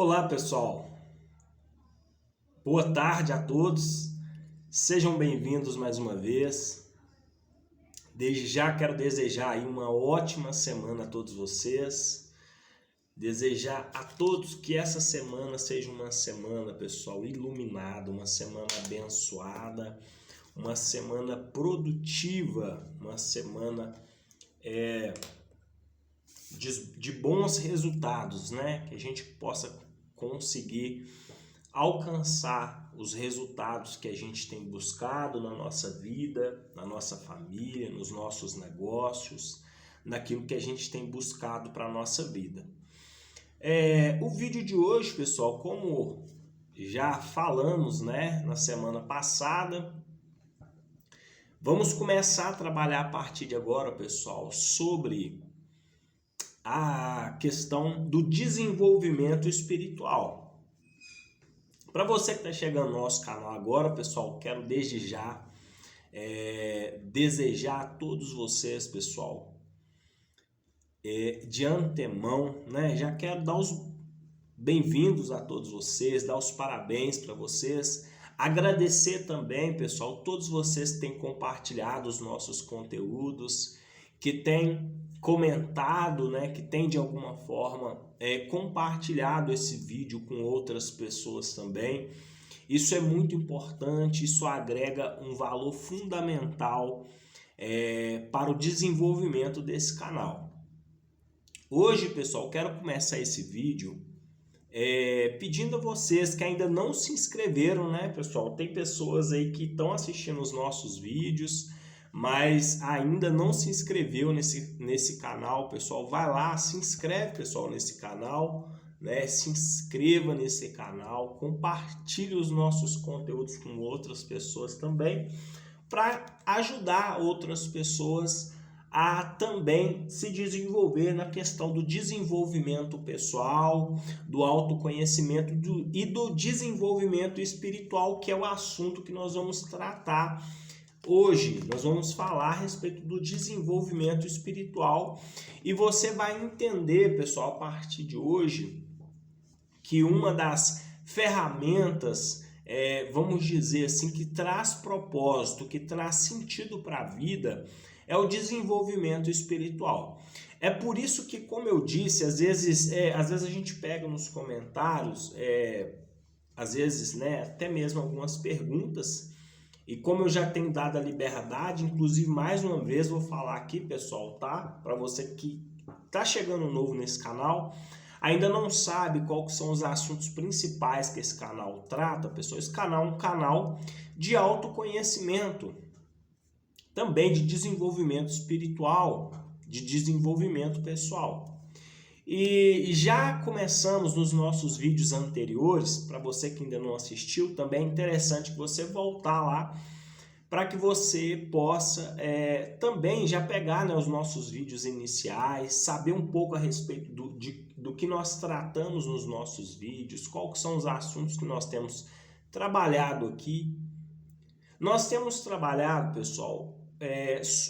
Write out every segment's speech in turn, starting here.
Olá, pessoal. Boa tarde a todos. Sejam bem-vindos mais uma vez. Desde já quero desejar aí uma ótima semana a todos vocês. Desejar a todos que essa semana seja uma semana, pessoal, iluminada, uma semana abençoada, uma semana produtiva, uma semana de bons resultados, né? Que a gente possa conseguir alcançar os resultados que a gente tem buscado na nossa vida, na nossa família, nos nossos negócios, naquilo que a gente tem buscado para a nossa vida. O vídeo de hoje, pessoal, como já falamos, né, na semana passada, vamos começar a trabalhar a partir de agora, pessoal, sobre a questão do desenvolvimento espiritual. Para você que está chegando no nosso canal agora, pessoal, quero desde já desejar a todos vocês, pessoal, de antemão, né? Já quero dar os bem-vindos a todos vocês, dar os parabéns para vocês, agradecer também, pessoal, todos vocês que têm compartilhado os nossos conteúdos, que têm comentado, né, que têm de alguma forma compartilhado esse vídeo com outras pessoas também. Isso é muito importante, isso agrega um valor fundamental para o desenvolvimento desse canal. Hoje, pessoal, quero começar esse vídeo pedindo a vocês que ainda não se inscreveram, né, pessoal? Tem pessoas aí que estão assistindo os nossos vídeos, mas ainda não se inscreveu nesse canal, pessoal. Vai lá, se inscreve, pessoal, nesse canal, né? Se inscreva nesse canal, compartilhe os nossos conteúdos com outras pessoas também, para ajudar outras pessoas a também se desenvolver na questão do desenvolvimento pessoal, do autoconhecimento e do desenvolvimento espiritual, que é o assunto que nós vamos tratar hoje. Nós vamos falar a respeito do desenvolvimento espiritual e você vai entender, pessoal, a partir de hoje, que uma das ferramentas, vamos dizer assim, que traz propósito, que traz sentido para a vida, é o desenvolvimento espiritual. É por isso que, como eu disse, às vezes a gente pega nos comentários, às vezes, né, até mesmo algumas perguntas, e como eu já tenho dado a liberdade, inclusive mais uma vez vou falar aqui, pessoal, tá? Para você que tá chegando novo nesse canal, ainda não sabe quais são os assuntos principais que esse canal trata, pessoal. Esse canal é um canal de autoconhecimento, também de desenvolvimento espiritual, de desenvolvimento pessoal. E já começamos nos nossos vídeos anteriores, para você que ainda não assistiu, também é interessante que você voltar lá, para que você possa também já pegar, né, os nossos vídeos iniciais, saber um pouco a respeito do que nós tratamos nos nossos vídeos, quais são os assuntos que nós temos trabalhado aqui. Nós temos trabalhado, pessoal,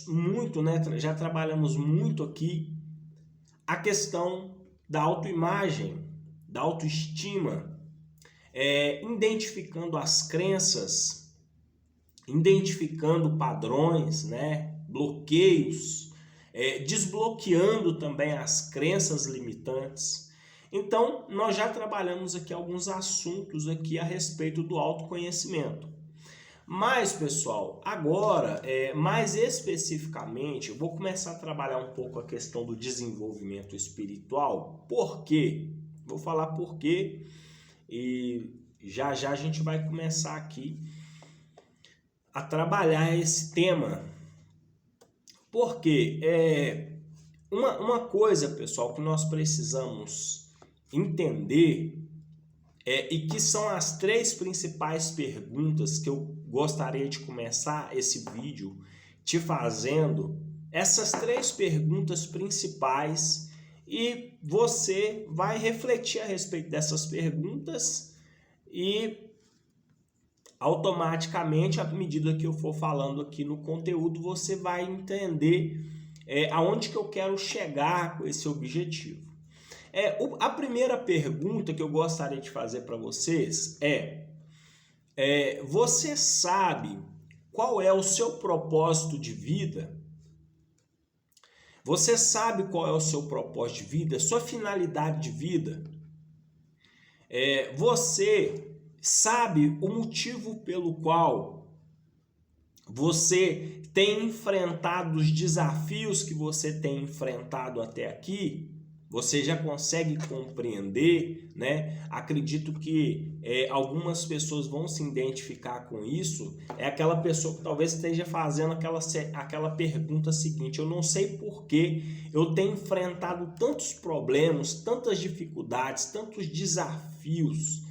muito, né, já trabalhamos muito aqui a questão da autoimagem, da autoestima, identificando as crenças, identificando padrões, né, bloqueios, desbloqueando também as crenças limitantes. Então, nós já trabalhamos aqui alguns assuntos aqui a respeito do autoconhecimento. Mas, pessoal, agora, mais especificamente, eu vou começar a trabalhar um pouco a questão do desenvolvimento espiritual. Por quê? Vou falar por quê e já já a gente vai começar aqui a trabalhar esse tema. Porque uma coisa, pessoal, que nós precisamos entender e que são as três principais perguntas que eu gostaria de começar esse vídeo te fazendo, essas três perguntas principais, e você vai refletir a respeito dessas perguntas e automaticamente, à medida que eu for falando aqui no conteúdo, você vai entender aonde que eu quero chegar com esse objetivo. A primeira pergunta que eu gostaria de fazer para vocês você sabe qual é o seu propósito de vida? Você sabe qual é o seu propósito de vida, sua finalidade de vida? Você sabe o motivo pelo qual você tem enfrentado os desafios que você tem enfrentado até aqui? Você já consegue compreender, né? Acredito que algumas pessoas vão se identificar com isso. É aquela pessoa que talvez esteja fazendo aquela pergunta seguinte: eu não sei por que eu tenho enfrentado tantos problemas, tantas dificuldades, tantos desafios.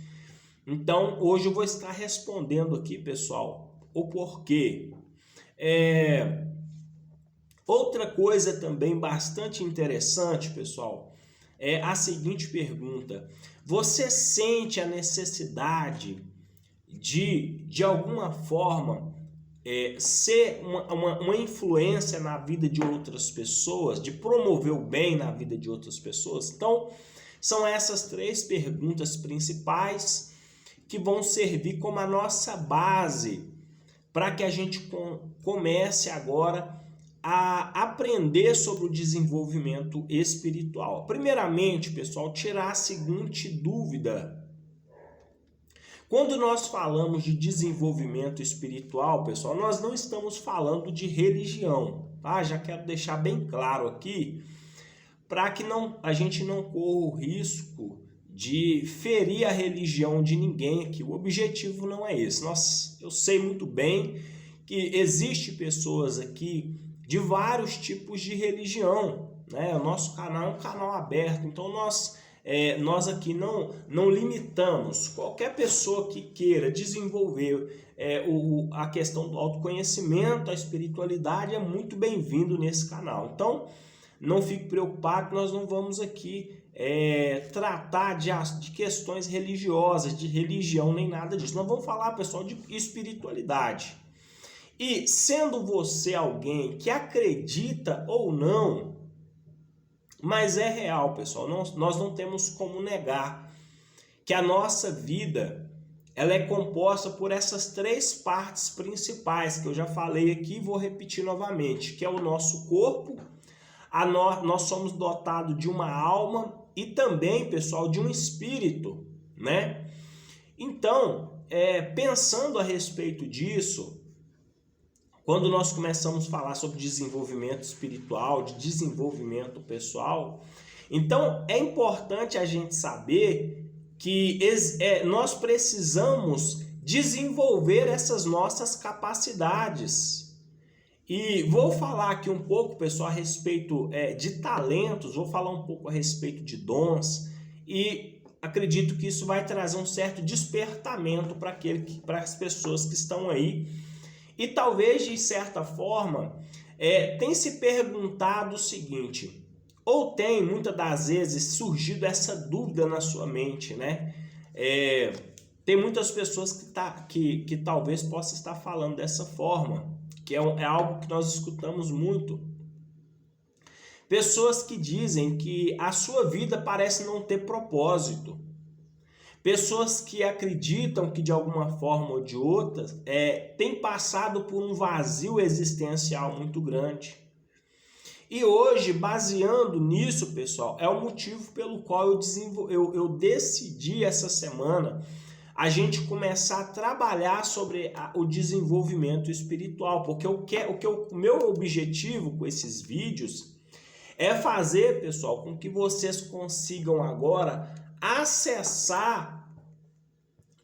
Então, hoje eu vou estar respondendo aqui, pessoal, o porquê. Outra coisa também bastante interessante, pessoal, é a seguinte pergunta: você sente a necessidade de alguma forma, ser uma influência na vida de outras pessoas, de promover o bem na vida de outras pessoas? Então, são essas 3 perguntas principais que vão servir como a nossa base para que a gente comece agora a aprender sobre o desenvolvimento espiritual. Primeiramente, pessoal, tirar a seguinte dúvida. Quando nós falamos de desenvolvimento espiritual, pessoal, nós não estamos falando de religião, tá? Já quero deixar bem claro aqui, para que a gente não corra o risco de ferir a religião de ninguém aqui. O objetivo não é esse. Eu sei muito bem que existe pessoas aqui de vários tipos de religião, né? O nosso canal é um canal aberto, então nós aqui não limitamos. Qualquer pessoa que queira desenvolver a questão do autoconhecimento, a espiritualidade, é muito bem-vindo nesse canal. Então, não fique preocupado, nós não vamos aqui tratar de questões religiosas, de religião, nem nada disso. Nós vamos falar, pessoal, de espiritualidade. E sendo você alguém que acredita ou não, mas é real, pessoal, nós não temos como negar que a nossa vida ela é composta por essas 3 partes principais que eu já falei aqui e vou repetir novamente, que é o nosso corpo, nós somos dotados de uma alma e também, pessoal, de um espírito, né? Então, pensando a respeito disso, quando nós começamos a falar sobre desenvolvimento espiritual, de desenvolvimento pessoal, então é importante a gente saber que nós precisamos desenvolver essas nossas capacidades. E vou falar aqui um pouco, pessoal, a respeito de talentos, vou falar um pouco a respeito de dons, e acredito que isso vai trazer um certo despertamento para as pessoas que estão aí. E talvez, de certa forma, tem se perguntado o seguinte, ou tem, muitas das vezes, surgido essa dúvida na sua mente, né? Tem muitas pessoas que talvez possa estar falando dessa forma, que é algo que nós escutamos muito. Pessoas que dizem que a sua vida parece não ter propósito. Pessoas que acreditam que de alguma forma ou de outra têm passado por um vazio existencial muito grande. E hoje, baseando nisso, pessoal, é o motivo pelo qual eu decidi essa semana a gente começar a trabalhar sobre o desenvolvimento espiritual, porque o meu objetivo com esses vídeos é fazer, pessoal, com que vocês consigam agora acessar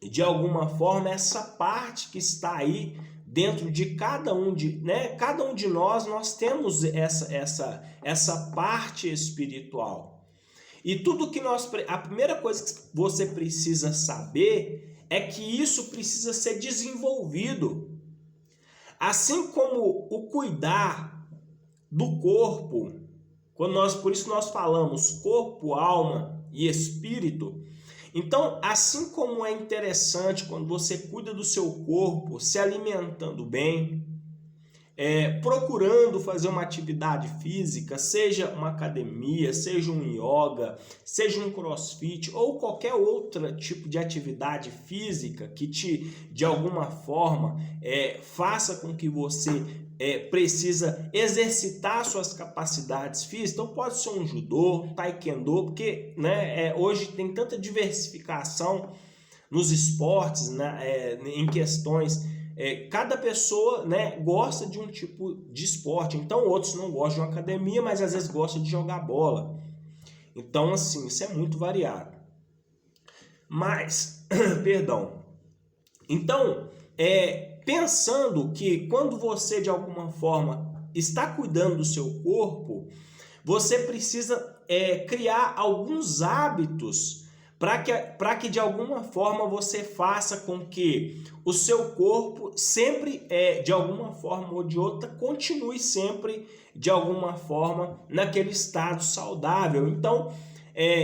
de alguma forma essa parte que está aí dentro de cada um de nós temos essa parte espiritual. E tudo que a primeira coisa que você precisa saber é que isso precisa ser desenvolvido. Assim como o cuidar do corpo, por isso nós falamos corpo, alma e espírito. Então, assim como é interessante quando você cuida do seu corpo, se alimentando bem, procurando fazer uma atividade física, seja uma academia, seja um yoga, seja um crossfit ou qualquer outro tipo de atividade física que de alguma forma, faça com que você precisa exercitar suas capacidades físicas. Então pode ser um judô, taekwondo, porque né, hoje tem tanta diversificação nos esportes, né, em questões. Cada pessoa, né, gosta de um tipo de esporte, então outros não gostam de uma academia, mas às vezes gostam de jogar bola. Então, assim, isso é muito variado. Mas, perdão. Então, pensando que quando você de alguma forma está cuidando do seu corpo, você precisa criar alguns hábitos para que de alguma forma você faça com que o seu corpo sempre, de alguma forma ou de outra, continue sempre de alguma forma naquele estado saudável. Então,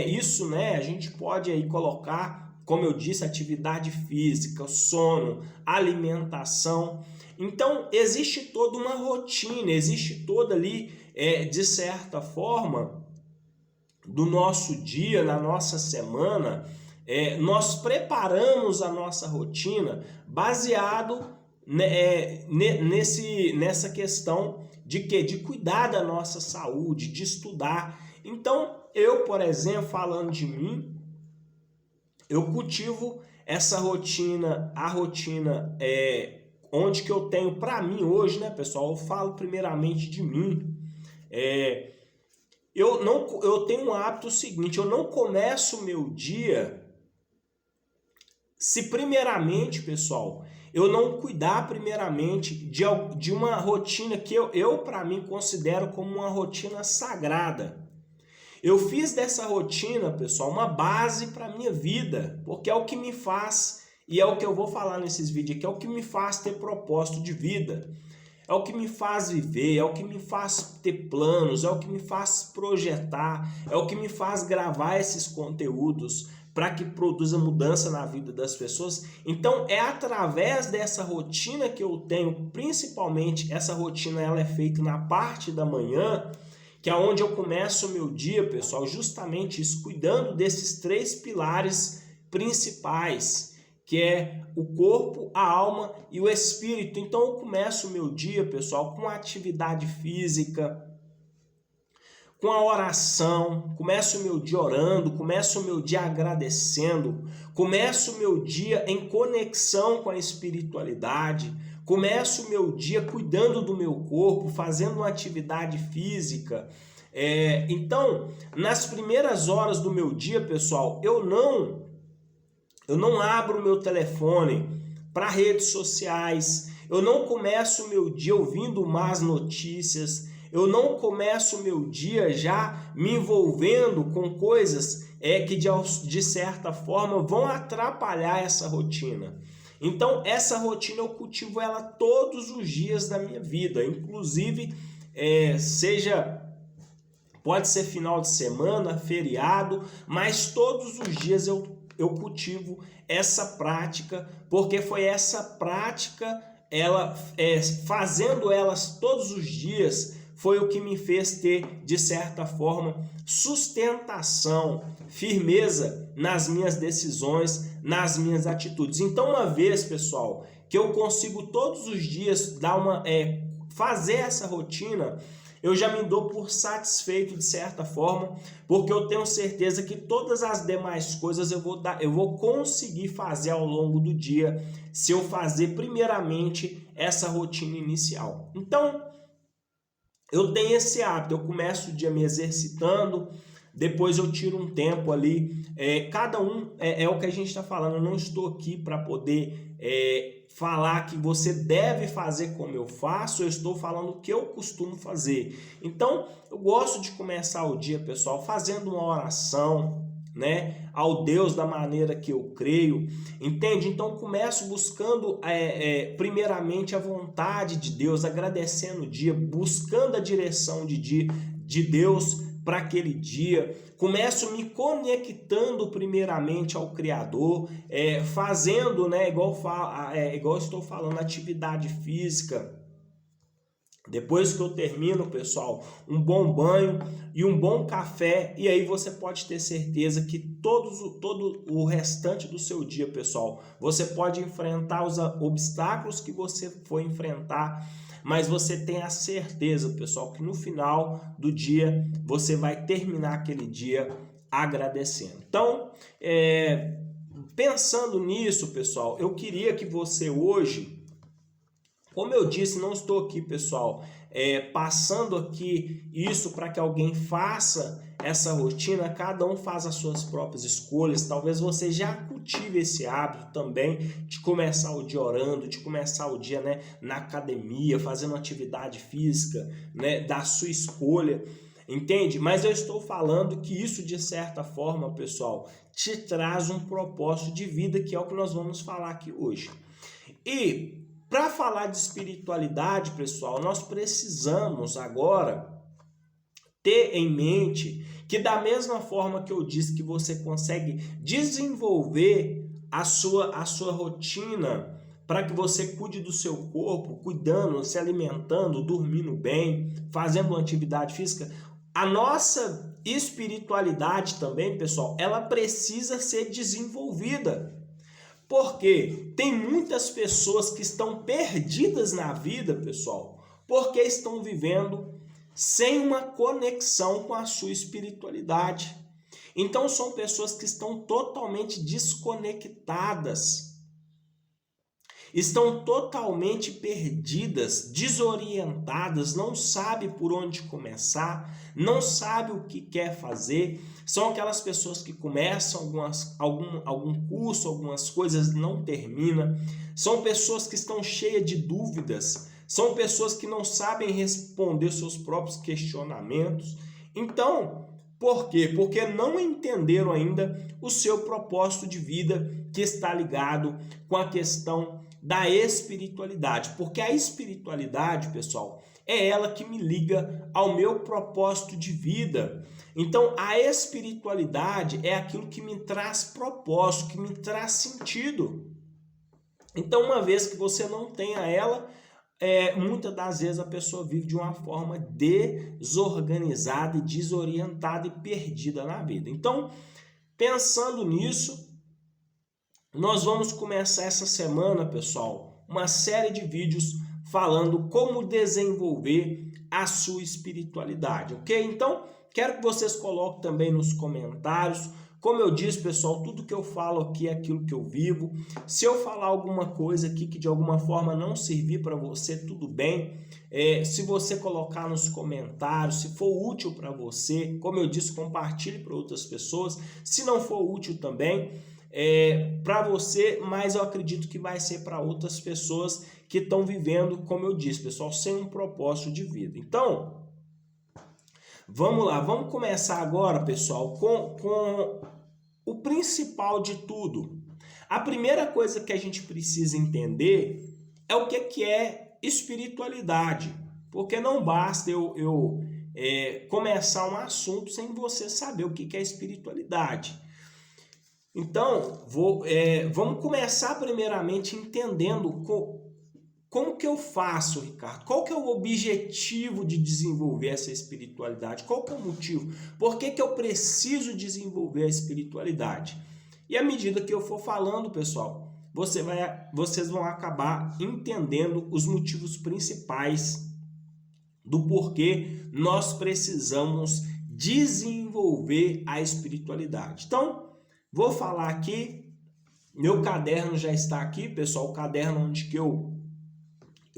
isso, né, a gente pode aí colocar, como eu disse, atividade física, sono, alimentação. Então, existe toda uma rotina, existe toda ali, de certa forma, do nosso dia, na nossa semana, nós preparamos a nossa rotina baseado nessa questão de quê? De cuidar da nossa saúde, de estudar. Então, eu, por exemplo, falando de mim, eu cultivo essa rotina, a rotina onde que eu tenho para mim hoje, né, pessoal? Eu falo primeiramente de mim. Eu tenho um hábito seguinte, eu não começo o meu dia se primeiramente, pessoal, eu não cuidar primeiramente de uma rotina que eu para mim considero como uma rotina sagrada. Eu fiz dessa rotina, pessoal, uma base para a minha vida, porque é o que me faz, e é o que eu vou falar nesses vídeos aqui, é o que me faz ter propósito de vida. É o que me faz viver, é o que me faz ter planos, é o que me faz projetar, é o que me faz gravar esses conteúdos para que produza mudança na vida das pessoas. Então é através dessa rotina que eu tenho, principalmente essa rotina ela é feita na parte da manhã, que é onde eu começo o meu dia, pessoal, justamente isso, cuidando desses 3 pilares principais, que é o corpo, a alma e o espírito. Então eu começo o meu dia, pessoal, com a atividade física, com a oração, começo o meu dia orando, começo o meu dia agradecendo, começo o meu dia em conexão com a espiritualidade, começo o meu dia cuidando do meu corpo, fazendo uma atividade física. Então, nas primeiras horas do meu dia, pessoal, eu não abro o meu telefone para redes sociais, eu não começo o meu dia ouvindo más notícias, eu não começo o meu dia já me envolvendo com coisas que de certa forma vão atrapalhar essa rotina. Então essa rotina eu cultivo ela todos os dias da minha vida, inclusive pode ser final de semana, feriado, mas todos os dias eu cultivo essa prática, porque foi essa prática, fazendo elas todos os dias, foi o que me fez ter, de certa forma, sustentação, firmeza nas minhas decisões, nas minhas atitudes. Então, uma vez, pessoal, que eu consigo todos os dias fazer essa rotina, eu já me dou por satisfeito de certa forma, porque eu tenho certeza que todas as demais coisas eu vou conseguir fazer ao longo do dia, se eu fazer primeiramente essa rotina inicial. Então, eu tenho esse hábito, eu começo o dia me exercitando, depois eu tiro um tempo ali, cada um, é o que a gente está falando, eu não estou aqui para poder falar que você deve fazer como eu faço, eu estou falando o que eu costumo fazer. Então, eu gosto de começar o dia, pessoal, fazendo uma oração, né, ao Deus da maneira que eu creio, entende? Então começo buscando primeiramente a vontade de Deus, agradecendo o dia, buscando a direção de Deus para aquele dia, começo me conectando primeiramente ao Criador, fazendo, né, igual estou falando, atividade física, Depois que eu termino, pessoal, um bom banho e um bom café, e aí você pode ter certeza que todo o restante do seu dia, pessoal, você pode enfrentar os obstáculos que você for enfrentar, mas você tem a certeza, pessoal, que no final do dia você vai terminar aquele dia agradecendo. Então, pensando nisso, pessoal, eu queria que você hoje, como eu disse, não estou aqui, pessoal, passando aqui isso para que alguém faça essa rotina, cada um faz as suas próprias escolhas. Talvez você já cultive esse hábito também de começar o dia orando, de começar o dia, né, na academia, fazendo atividade física, né, da sua escolha. Entende? Mas eu estou falando que isso, de certa forma, pessoal, te traz um propósito de vida, que é o que nós vamos falar aqui hoje. E para falar de espiritualidade, pessoal, nós precisamos agora ter em mente que, da mesma forma que eu disse que você consegue desenvolver a sua rotina para que você cuide do seu corpo, cuidando, se alimentando, dormindo bem, fazendo uma atividade física, a nossa espiritualidade também, pessoal, ela precisa ser desenvolvida. Porque tem muitas pessoas que estão perdidas na vida, pessoal, porque estão vivendo sem uma conexão com a sua espiritualidade. Então são pessoas que estão totalmente desconectadas, estão totalmente perdidas, desorientadas, não sabe por onde começar, não sabe o que quer fazer. São aquelas pessoas que começam algum curso, algumas coisas, não termina. São pessoas que estão cheias de dúvidas, são pessoas que não sabem responder seus próprios questionamentos. Então, por quê? Porque não entenderam ainda o seu propósito de vida, que está ligado com a questão da espiritualidade, porque a espiritualidade, pessoal, é ela que me liga ao meu propósito de vida. Então, a espiritualidade é aquilo que me traz propósito, que me traz sentido. Então, uma vez que você não tenha ela, muitas das vezes a pessoa vive de uma forma desorganizada e desorientada e perdida na vida. Então, pensando nisso, nós vamos começar essa semana, pessoal, uma série de vídeos falando como desenvolver a sua espiritualidade, ok? Então, quero que vocês coloquem também nos comentários. Como eu disse, pessoal, tudo que eu falo aqui é aquilo que eu vivo. Se eu falar alguma coisa aqui que de alguma forma não servir para você, tudo bem. Se você colocar nos comentários, se for útil para você, como eu disse, compartilhe para outras pessoas. Se não for útil também, para você, mas eu acredito que vai ser para outras pessoas que estão vivendo, como eu disse, pessoal, sem um propósito de vida. Então, vamos lá, vamos começar agora, pessoal, com o principal de tudo. A primeira coisa que a gente precisa entender é o que é espiritualidade, porque não basta eu começar um assunto sem você saber o que é espiritualidade. Então, vamos começar primeiramente entendendo como que eu faço, Ricardo? Qual que é o objetivo de desenvolver essa espiritualidade? Qual que é o motivo? Por que eu preciso desenvolver a espiritualidade? E à medida que eu for falando, pessoal, vocês vão acabar entendendo os motivos principais do porquê nós precisamos desenvolver a espiritualidade. Então, vou falar aqui, meu caderno já está aqui, pessoal, o caderno onde que eu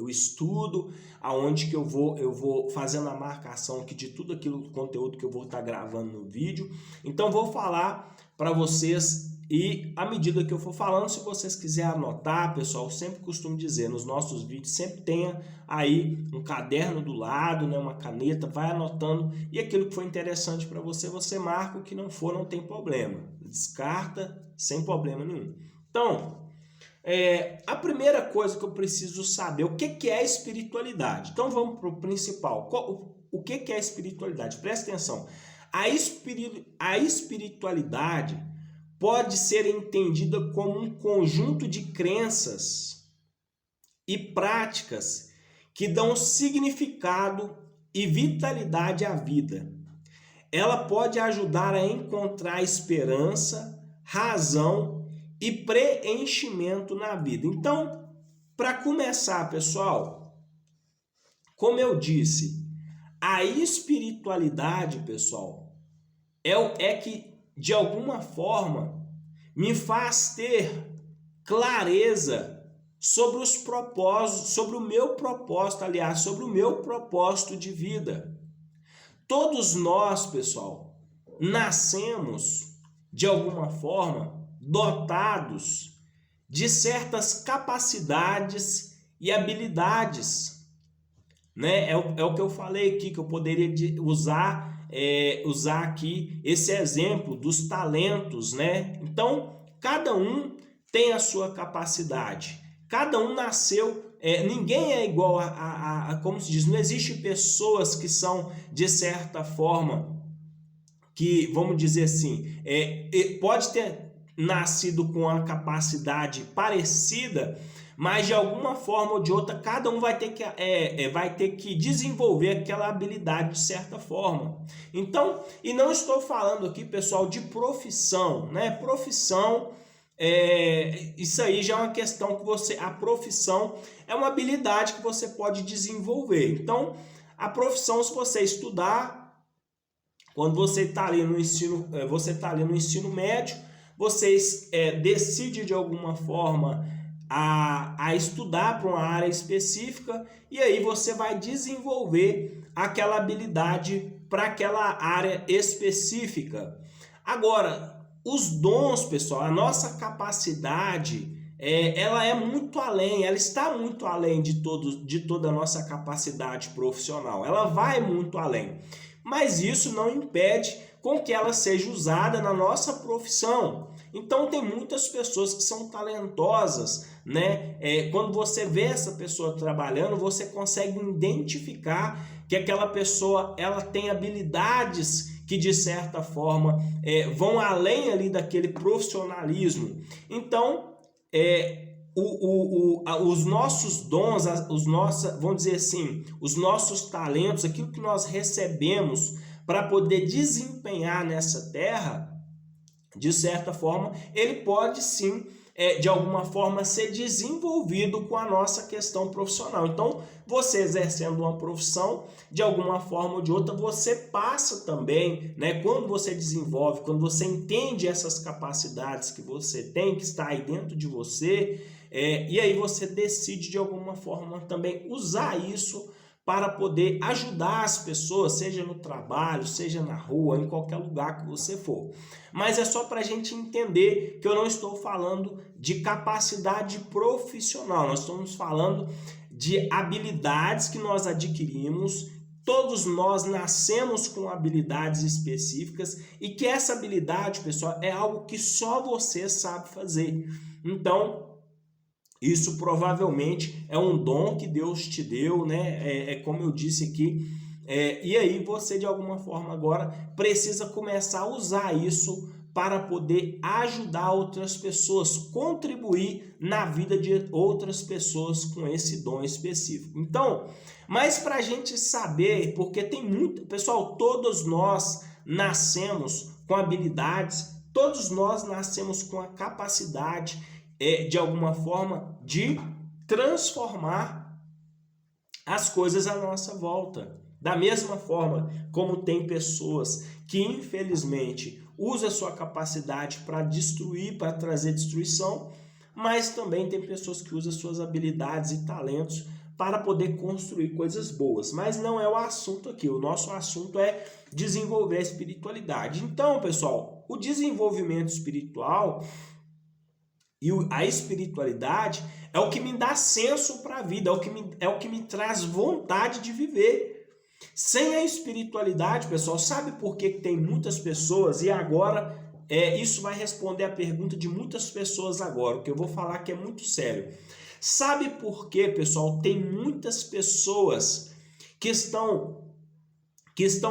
estudo, aonde que eu vou fazendo a marcação aqui de tudo aquilo, do conteúdo que eu vou estar gravando no vídeo. Então, vou falar para vocês e, à medida que eu for falando, se vocês quiserem anotar, pessoal, eu sempre costumo dizer, nos nossos vídeos, sempre tenha aí um caderno do lado, né, uma caneta, vai anotando, e aquilo que for interessante para você, você marca, o que não for, não tem problema. Descarta sem problema nenhum. Então, a primeira coisa que eu preciso saber, o que é a espiritualidade? Então vamos para o principal. O que é a espiritualidade? Presta atenção. A espiritualidade pode ser entendida como um conjunto de crenças e práticas que dão significado e vitalidade à vida. Ela pode ajudar a encontrar esperança, razão e preenchimento na vida. Então, para começar, pessoal, como eu disse, a espiritualidade, pessoal, é que, de alguma forma, me faz ter clareza sobre os propósitos, sobre o meu propósito, aliás, sobre o meu propósito de vida. Todos nós, pessoal, nascemos, de alguma forma, dotados de certas capacidades e habilidades, né? É o que eu falei aqui, que eu poderia usar aqui esse exemplo dos talentos, né? Então, cada um tem a sua capacidade. Cada um nasceu, ninguém é igual como se diz, não existe pessoas que são, de certa forma, que, vamos dizer assim, pode ter nascido com uma capacidade parecida, mas de alguma forma ou de outra, cada um vai ter que desenvolver aquela habilidade de certa forma. Então, e não estou falando aqui, pessoal, de profissão, né? Profissão, isso aí já é uma questão que a profissão é uma habilidade que você pode desenvolver. Então, a profissão, se você estudar, quando você está ali no ensino médio, você decide de alguma forma a estudar para uma área específica, e aí você vai desenvolver aquela habilidade para aquela área específica. Agora, os dons, pessoal, a nossa capacidade, ela é muito além, ela está muito além de toda a nossa capacidade profissional. Ela vai muito além. Mas isso não impede com que ela seja usada na nossa profissão. Então tem muitas pessoas que são talentosas, né? Quando você vê essa pessoa trabalhando, você consegue identificar que aquela pessoa ela tem habilidades que de certa forma vão além ali daquele profissionalismo. Então, os nossos dons, vamos dizer assim, os nossos talentos, aquilo que nós recebemos para poder desempenhar nessa terra, de certa forma, ele pode sim, de alguma forma, ser desenvolvido com a nossa questão profissional. Então, você exercendo uma profissão, de alguma forma ou de outra, você passa também, né? Quando você desenvolve, quando você entende essas capacidades que você tem, que está aí dentro de você, e aí você decide de alguma forma também usar isso para poder ajudar as pessoas, seja no trabalho, seja na rua, em qualquer lugar que você for. Mas é só para a gente entender que eu não estou falando de capacidade profissional, nós estamos falando de habilidades que nós adquirimos. Todos nós nascemos com habilidades específicas e que essa habilidade, pessoal, é algo que só você sabe fazer. Então, isso provavelmente é um dom que Deus te deu, né? Como eu disse aqui. E aí você, de alguma forma, agora precisa começar a usar isso para poder ajudar outras pessoas, contribuir na vida de outras pessoas com esse dom específico. Então, mas para a gente saber, porque tem muito... Pessoal, todos nós nascemos com habilidades, todos nós nascemos com a capacidade de alguma forma, de transformar as coisas à nossa volta. Da mesma forma como tem pessoas que, infelizmente, usam a sua capacidade para destruir, para trazer destruição, mas também tem pessoas que usam suas habilidades e talentos para poder construir coisas boas. Mas não é o assunto aqui. O nosso assunto é desenvolver a espiritualidade. Então, pessoal, o desenvolvimento espiritual e a espiritualidade é o que me dá senso para a vida, é o que me traz vontade de viver. Sem a espiritualidade, pessoal, sabe por que tem muitas pessoas, e agora isso vai responder a pergunta de muitas pessoas agora, o que eu vou falar que é muito sério. Sabe por que, pessoal, tem muitas pessoas que estão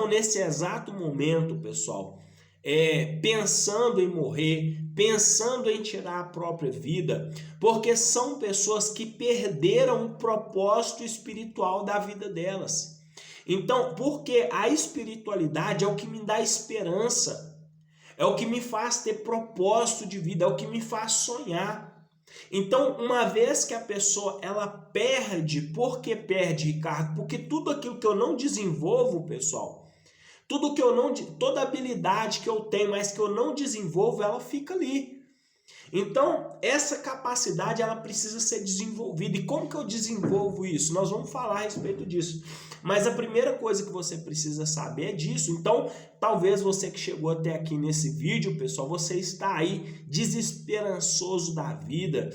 nesse exato momento, pessoal, pensando em morrer, pensando em tirar a própria vida, porque são pessoas que perderam o propósito espiritual da vida delas. Então, porque a espiritualidade é o que me dá esperança, é o que me faz ter propósito de vida, é o que me faz sonhar. Então, uma vez que a pessoa ela perde, por que perde, Ricardo? Porque tudo aquilo que eu não desenvolvo, pessoal, tudo que eu não, toda habilidade que eu tenho, mas que eu não desenvolvo, ela fica ali. Então, essa capacidade ela precisa ser desenvolvida. E como que eu desenvolvo isso? Nós vamos falar a respeito disso. Mas a primeira coisa que você precisa saber é disso. Então, talvez você que chegou até aqui nesse vídeo, pessoal, você está aí desesperançoso da vida,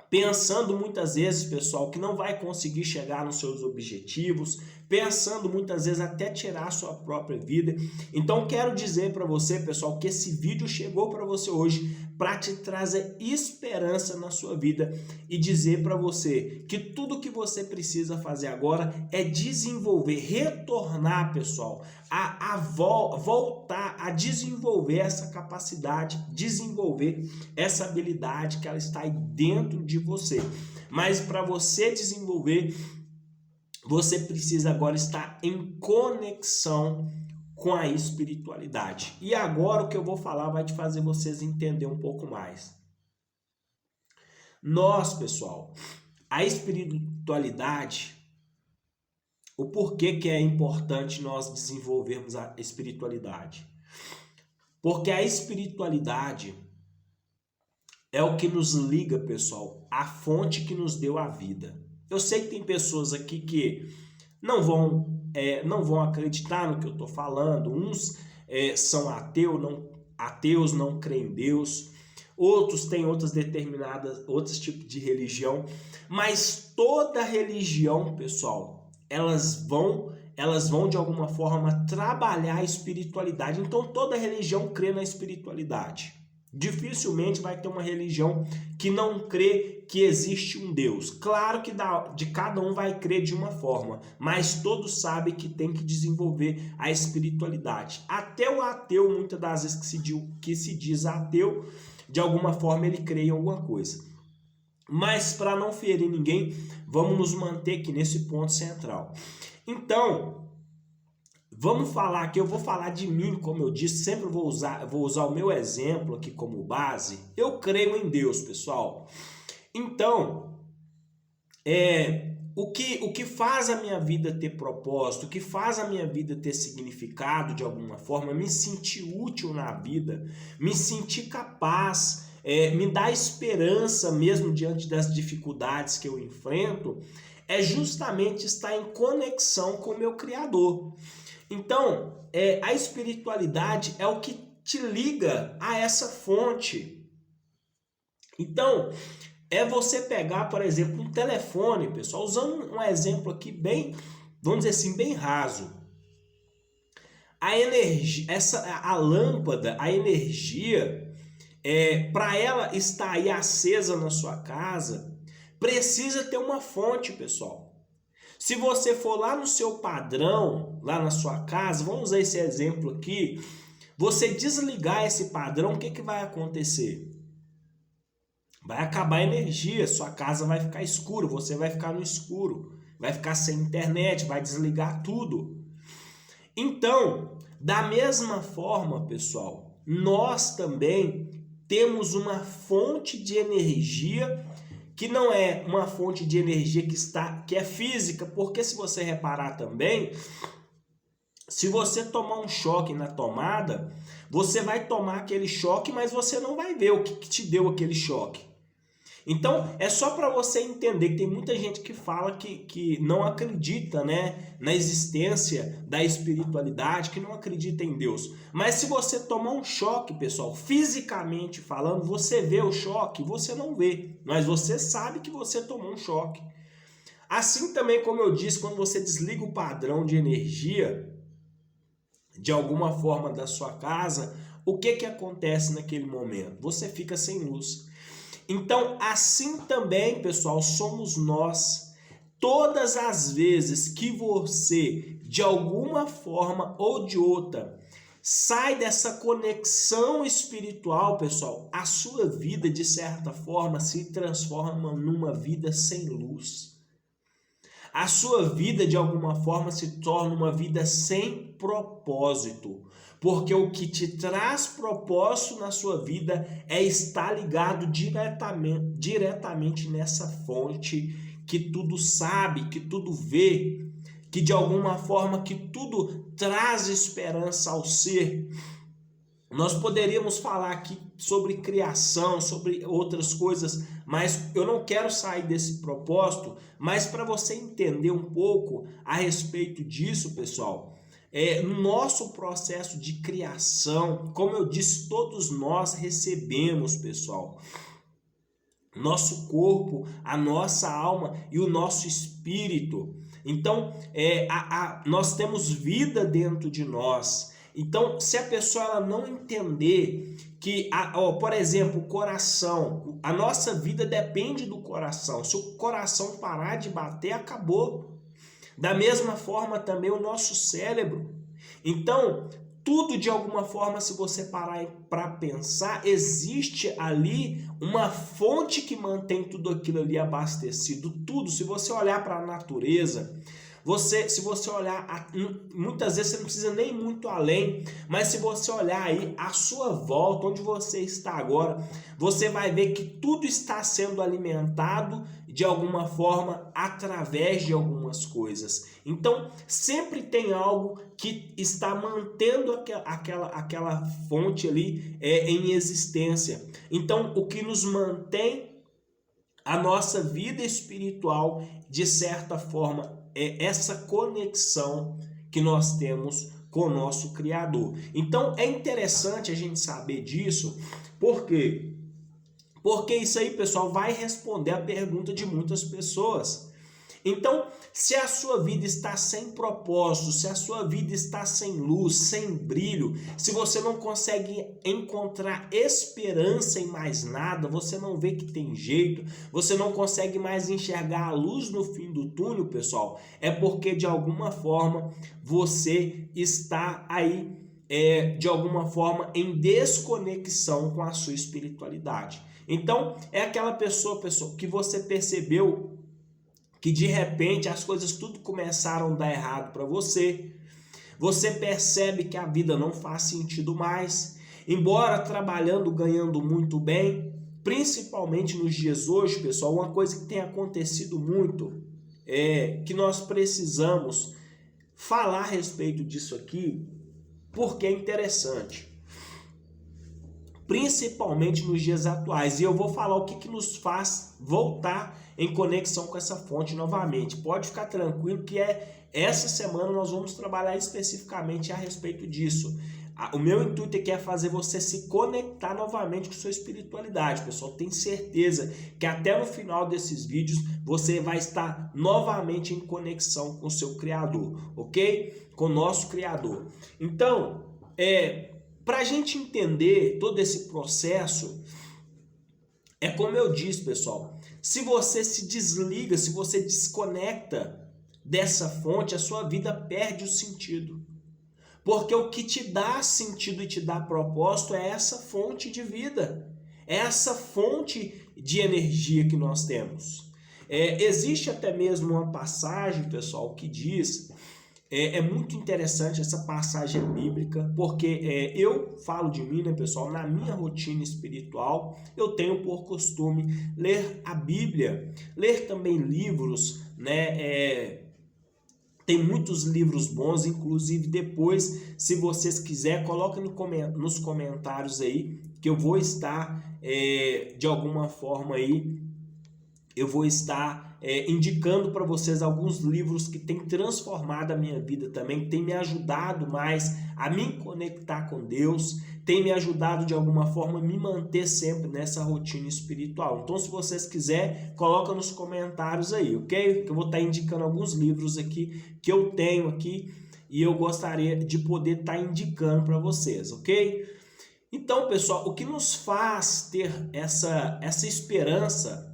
pensando muitas vezes, pessoal, que não vai conseguir chegar nos seus objetivos, pensando muitas vezes até tirar a sua própria vida. Então quero dizer para você, pessoal, que esse vídeo chegou para você hoje para te trazer esperança na sua vida e dizer para você que tudo que você precisa fazer agora é desenvolver, retornar, pessoal, voltar a desenvolver essa capacidade, desenvolver essa habilidade que ela está aí dentro de você. Mas para você desenvolver, você precisa agora estar em conexão com a espiritualidade. E agora o que eu vou falar vai te fazer vocês entender um pouco mais. Nós, pessoal, a espiritualidade, o porquê que é importante nós desenvolvermos a espiritualidade? Porque a espiritualidade é o que nos liga, pessoal, à fonte que nos deu a vida. Eu sei que tem pessoas aqui que não vão acreditar no que eu estou falando. Uns são ateus, não creem em Deus. Outros têm outros tipos de religião. Mas toda religião, pessoal, elas vão de alguma forma trabalhar a espiritualidade. Então toda religião crê na espiritualidade. Dificilmente vai ter uma religião que não crê que existe um Deus. Claro que de cada um vai crer de uma forma, mas todos sabem que tem que desenvolver a espiritualidade. Até o ateu, muitas das vezes que se diz ateu, de alguma forma ele crê em alguma coisa. Mas para não ferir ninguém, vamos nos manter aqui nesse ponto central. Então, vamos falar aqui, eu vou falar de mim, como eu disse, sempre vou usar o meu exemplo aqui como base. Eu creio em Deus, pessoal. Então, o que faz a minha vida ter propósito, o que faz a minha vida ter significado de alguma forma, me sentir útil na vida, me sentir capaz, me dá esperança mesmo diante das dificuldades que eu enfrento, é justamente estar em conexão com o meu Criador. Então, a espiritualidade é o que te liga a essa fonte. Então, é você pegar, por exemplo, um telefone, pessoal, usando um exemplo aqui bem, vamos dizer assim, bem raso. A energia, a lâmpada, a energia, para ela estar aí acesa na sua casa, precisa ter uma fonte, pessoal. Se você for lá no seu padrão, lá na sua casa, vamos usar esse exemplo aqui, você desligar esse padrão, o que vai acontecer? Vai acabar a energia, sua casa vai ficar escura, você vai ficar no escuro, vai ficar sem internet, vai desligar tudo. Então, da mesma forma, pessoal, nós também temos uma fonte de energia que não é uma fonte de energia que é física, porque se você reparar também, se você tomar um choque na tomada, você vai tomar aquele choque, mas você não vai ver o que te deu aquele choque. Então, é só para você entender que tem muita gente que fala que não acredita, né, na existência da espiritualidade, que não acredita em Deus. Mas se você tomar um choque, pessoal, fisicamente falando, você vê o choque, você não vê, mas você sabe que você tomou um choque. Assim também, como eu disse, quando você desliga o padrão de energia, de alguma forma da sua casa, o que acontece naquele momento? Você fica sem luz. Então, assim também, pessoal, somos nós. Todas as vezes que você, de alguma forma ou de outra, sai dessa conexão espiritual, pessoal, a sua vida, de certa forma, se transforma numa vida sem luz. A sua vida, de alguma forma, se torna uma vida sem propósito. Porque o que te traz propósito na sua vida é estar ligado diretamente nessa fonte que tudo sabe, que tudo vê, que de alguma forma que tudo traz esperança ao ser. Nós poderíamos falar aqui sobre criação, sobre outras coisas, mas eu não quero sair desse propósito. Mas para você entender um pouco a respeito disso, pessoal, no nosso processo de criação, como eu disse, todos nós recebemos, pessoal, nosso corpo, a nossa alma e o nosso espírito. Então, nós temos vida dentro de nós. Então, se a pessoa ela não entender que, por exemplo, o coração, a nossa vida depende do coração. Se o coração parar de bater, acabou. Da mesma forma também o nosso cérebro. Então, tudo de alguma forma, se você parar para pensar, existe ali uma fonte que mantém tudo aquilo ali abastecido. Tudo, se você olhar para a natureza, se você olhar, muitas vezes você não precisa nem ir muito além, mas se você olhar aí à sua volta, onde você está agora, você vai ver que tudo está sendo alimentado de alguma forma através de algumas coisas. Então, sempre tem algo que está mantendo aquela fonte ali em existência. Então, o que nos mantém a nossa vida espiritual, de certa forma, é essa conexão que nós temos com o nosso Criador. Então é interessante a gente saber disso, porque isso aí, pessoal, vai responder a pergunta de muitas pessoas. Então, se a sua vida está sem propósito, se a sua vida está sem luz, sem brilho, se você não consegue encontrar esperança em mais nada, você não vê que tem jeito, você não consegue mais enxergar a luz no fim do túnel, pessoal, é porque de alguma forma você está aí, de alguma forma, em desconexão com a sua espiritualidade. Então, é aquela pessoa, que você percebeu que de repente as coisas tudo começaram a dar errado para você. Você percebe que a vida não faz sentido mais. Embora trabalhando, ganhando muito bem, principalmente nos dias hoje, pessoal, uma coisa que tem acontecido muito é que nós precisamos falar a respeito disso aqui, porque é interessante. Principalmente nos dias atuais. E eu vou falar o que nos faz voltar em conexão com essa fonte novamente. Pode ficar tranquilo que essa semana nós vamos trabalhar especificamente a respeito disso. O meu intuito aqui é fazer você se conectar novamente com sua espiritualidade, pessoal. Tenho certeza que até no final desses vídeos você vai estar novamente em conexão com o seu Criador, ok? Com o nosso Criador. Então, para a gente entender todo esse processo, é como eu disse, pessoal, se você se desliga, se você desconecta dessa fonte, a sua vida perde o sentido. Porque o que te dá sentido e te dá propósito é essa fonte de vida, é essa fonte de energia que nós temos. Existe até mesmo uma passagem, pessoal, que diz... É muito interessante essa passagem bíblica, porque eu falo de mim, né, pessoal, na minha rotina espiritual, eu tenho por costume ler a Bíblia, ler também livros, né, tem muitos livros bons, inclusive depois, se vocês quiserem, coloquem nos comentários aí, que eu vou estar, de alguma forma aí, eu vou estar indicando para vocês alguns livros que têm transformado a minha vida também, que têm me ajudado mais a me conectar com Deus, tem me ajudado de alguma forma a me manter sempre nessa rotina espiritual. Então, se vocês quiserem, coloca nos comentários aí, ok? Eu vou estar indicando alguns livros aqui que eu tenho aqui e eu gostaria de poder estar indicando para vocês, ok? Então, pessoal, o que nos faz ter essa esperança,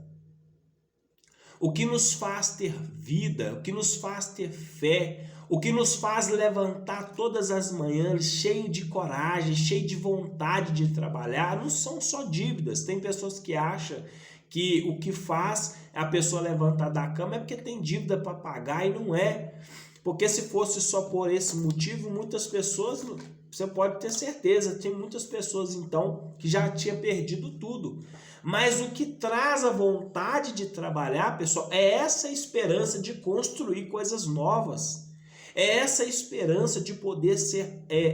o que nos faz ter vida, o que nos faz ter fé, O que nos faz levantar todas as manhãs cheio de coragem, cheio de vontade de trabalhar, não são só dívidas. Tem pessoas que acham que o que faz a pessoa levantar da cama é porque tem dívida para pagar, e não é. Porque se fosse só por esse motivo, muitas pessoas, você pode ter certeza, tem muitas pessoas então que já tinha perdido tudo. Mas o que traz a vontade de trabalhar, pessoal, é essa esperança de construir coisas novas. É essa esperança de poder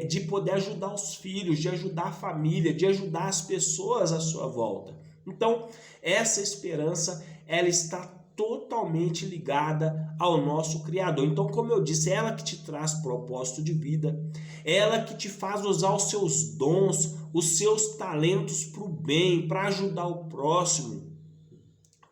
de poder ajudar os filhos, de ajudar a família, de ajudar as pessoas à sua volta. Então, essa esperança, ela está totalmente ligada ao nosso Criador. Então, como eu disse, é ela que te traz propósito de vida, é ela que te faz usar os seus dons, os seus talentos para o bem, para ajudar o próximo,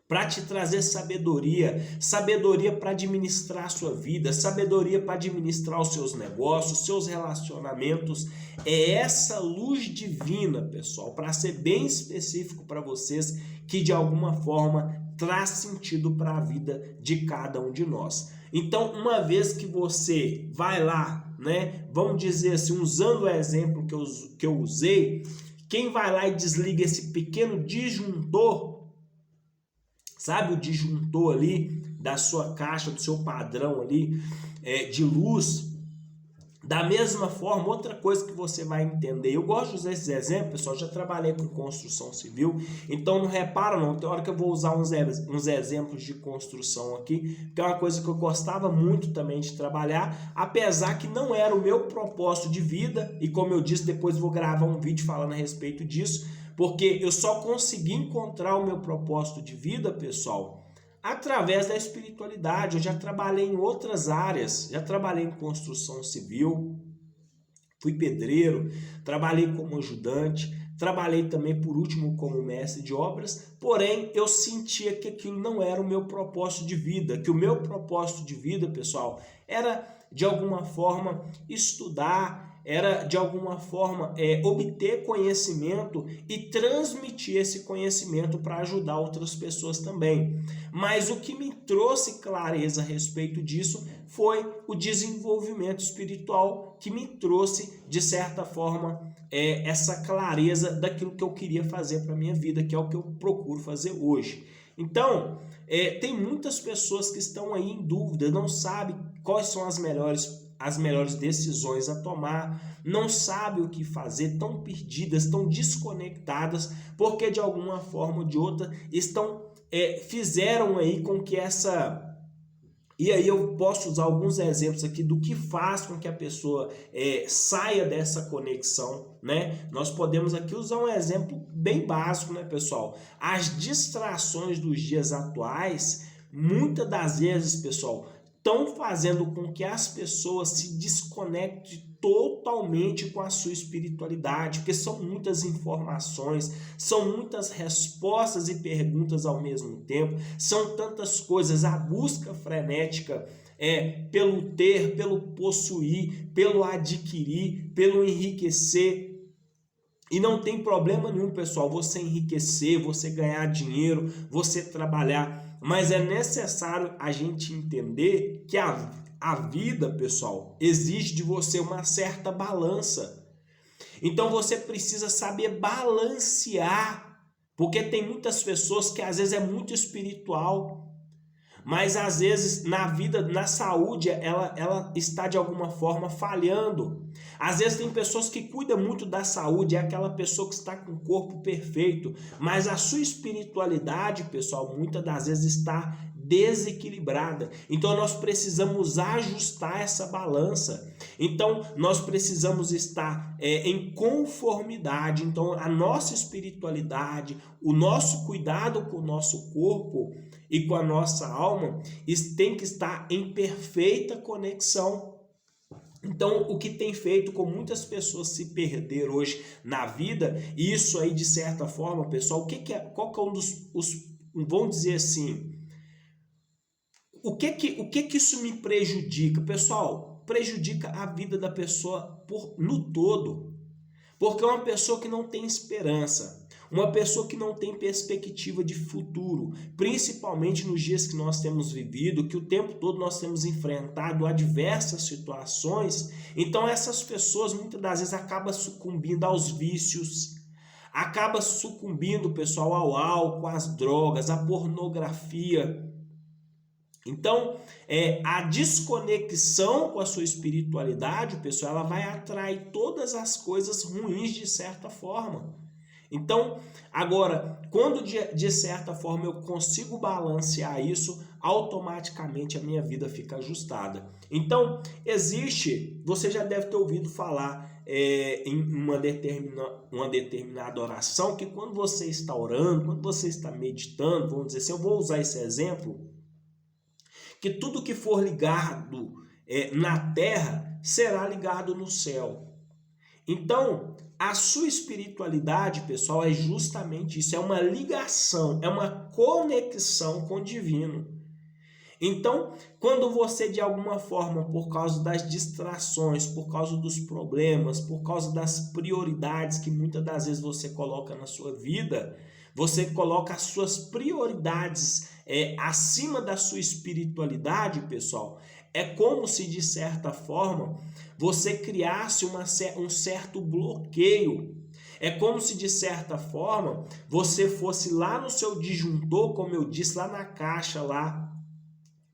para te trazer sabedoria, sabedoria para administrar a sua vida, sabedoria para administrar os seus negócios, os seus relacionamentos. É essa luz divina, pessoal, para ser bem específico para vocês, que de alguma forma traz sentido para a vida de cada um de nós. Então, uma vez que você vai lá, né, vamos dizer assim, usando o exemplo que eu usei, quem vai lá e desliga esse pequeno disjuntor, sabe o disjuntor ali da sua caixa, do seu padrão ali de luz? Da mesma forma, outra coisa que você vai entender, eu gosto de usar esses exemplos, pessoal, já trabalhei com construção civil, então não repara não, tem hora que eu vou usar uns exemplos de construção aqui, que é uma coisa que eu gostava muito também de trabalhar, apesar que não era o meu propósito de vida, e como eu disse, depois vou gravar um vídeo falando a respeito disso, porque eu só consegui encontrar o meu propósito de vida, pessoal, através da espiritualidade. Eu já trabalhei em outras áreas, já trabalhei em construção civil, fui pedreiro, trabalhei como ajudante, trabalhei também por último como mestre de obras, porém eu sentia que aquilo não era o meu propósito de vida, que o meu propósito de vida, pessoal, era de alguma forma estudar, era de alguma forma obter conhecimento e transmitir esse conhecimento para ajudar outras pessoas também. Mas o que me trouxe clareza a respeito disso foi o desenvolvimento espiritual, que me trouxe, de certa forma, essa clareza daquilo que eu queria fazer para a minha vida, que é o que eu procuro fazer hoje. Então, tem muitas pessoas que estão aí em dúvida, não sabem quais são as melhores decisões a tomar, não sabem o que fazer, tão perdidas, tão desconectadas, porque de alguma forma ou de outra fizeram aí com que essa... E aí eu posso usar alguns exemplos aqui do que faz com que a pessoa saia dessa conexão, né? Nós podemos aqui usar um exemplo bem básico, né, pessoal? As distrações dos dias atuais, muitas das vezes, pessoal, estão fazendo com que as pessoas se desconectem totalmente com a sua espiritualidade, porque são muitas informações, são muitas respostas e perguntas ao mesmo tempo, são tantas coisas, a busca frenética pelo ter, pelo possuir, pelo adquirir, pelo enriquecer. E não tem problema nenhum, pessoal, você enriquecer, você ganhar dinheiro, você trabalhar, mas é necessário a gente entender que a vida, pessoal, exige de você uma certa balança. Então você precisa saber balancear, porque tem muitas pessoas que às vezes é muito espiritual, mas às vezes na vida, na saúde, ela está de alguma forma falhando. Às vezes tem pessoas que cuidam muito da saúde, é aquela pessoa que está com o corpo perfeito, mas a sua espiritualidade, pessoal, muitas das vezes está desequilibrada. Então nós precisamos ajustar essa balança. Então nós precisamos estar em conformidade. Então a nossa espiritualidade, o nosso cuidado com o nosso corpo e com a nossa alma tem que estar em perfeita conexão. Então, o que tem feito com muitas pessoas se perder hoje na vida, isso aí de certa forma, pessoal, qual que é um vamos dizer assim, o que isso me prejudica? Pessoal, prejudica a vida da pessoa no todo, porque é uma pessoa que não tem esperança. Uma pessoa que não tem perspectiva de futuro, principalmente nos dias que nós temos vivido, que o tempo todo nós temos enfrentado adversas situações. Então essas pessoas muitas das vezes acabam sucumbindo aos vícios, acaba sucumbindo, pessoal, ao álcool, às drogas, à pornografia. Então, a desconexão com a sua espiritualidade, pessoal, ela vai atrair todas as coisas ruins de certa forma. Então, agora, quando de certa forma eu consigo balancear isso, automaticamente a minha vida fica ajustada. Então, você já deve ter ouvido falar em uma determinada oração, que quando você está orando, quando você está meditando, vamos dizer assim, eu vou usar esse exemplo, que tudo que for ligado na terra será ligado no céu. Então, a sua espiritualidade, pessoal, é justamente isso, é uma ligação, é uma conexão com o divino. Então, quando você de alguma forma, por causa das distrações, por causa dos problemas, por causa das prioridades que muitas das vezes você coloca na sua vida, você coloca as suas prioridades acima da sua espiritualidade, pessoal, é como se de certa forma você criasse um certo bloqueio. É como se de certa forma você fosse lá no seu disjuntor, como eu disse, lá na caixa lá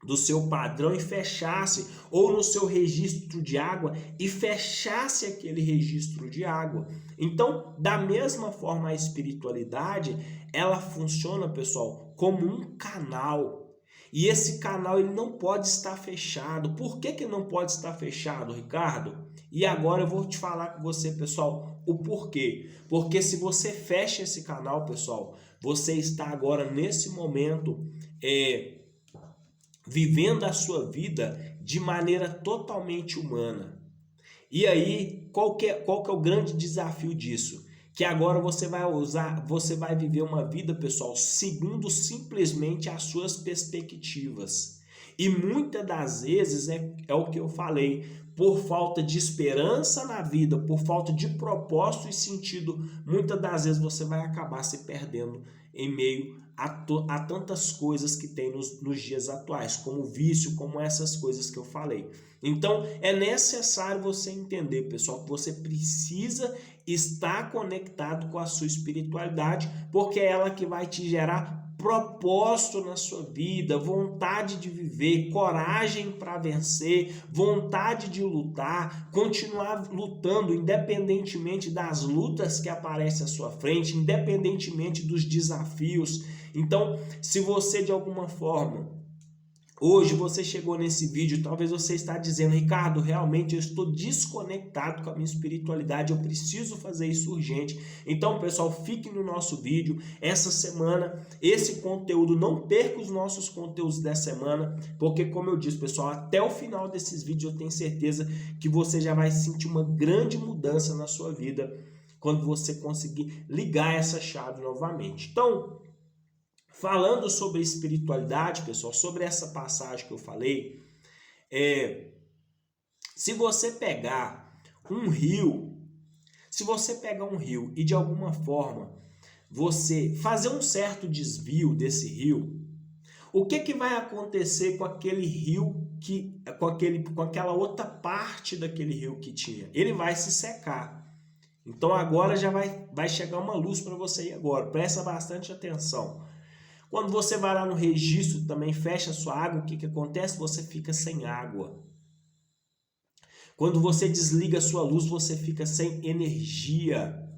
do seu padrão e fechasse, ou no seu registro de água e fechasse aquele registro de água. Então, da mesma forma, a espiritualidade, ela funciona, pessoal, como um canal. E esse canal ele não pode estar fechado. Por que não pode estar fechado, Ricardo? E agora eu vou te falar com você, pessoal, o porquê. Porque se você fecha esse canal, pessoal, você está agora, nesse momento, vivendo a sua vida de maneira totalmente humana. E aí, qual que é o grande desafio disso? Que agora você vai viver uma vida, pessoal, segundo simplesmente as suas perspectivas. E muitas das vezes é o que eu falei, por falta de esperança na vida, por falta de propósito e sentido, muitas das vezes você vai acabar se perdendo em meio a tantas coisas que tem nos dias atuais, como vício, como essas coisas que eu falei. Então, é necessário você entender, pessoal, que você precisa estar conectado com a sua espiritualidade, porque é ela que vai te gerar propósito na sua vida, vontade de viver, coragem para vencer, vontade de lutar, continuar lutando independentemente das lutas que aparecem à sua frente, independentemente dos desafios. Então, se você de alguma forma hoje você chegou nesse vídeo, talvez você está dizendo, Ricardo, realmente eu estou desconectado com a minha espiritualidade, eu preciso fazer isso urgente. Então, pessoal, fique no nosso vídeo essa semana, esse conteúdo, não perca os nossos conteúdos dessa semana, porque como eu disse, pessoal, até o final desses vídeos eu tenho certeza que você já vai sentir uma grande mudança na sua vida quando você conseguir ligar essa chave novamente. Então, falando sobre espiritualidade, pessoal, sobre essa passagem que eu falei, se você pegar um rio e de alguma forma você fazer um certo desvio desse rio, o que vai acontecer com aquele rio, com aquela outra parte daquele rio que tinha? Ele vai se secar. Então agora já vai chegar uma luz para você aí agora, presta bastante atenção. Quando você vai lá no registro, também fecha a sua água, o que acontece? Você fica sem água. Quando você desliga a sua luz, você fica sem energia.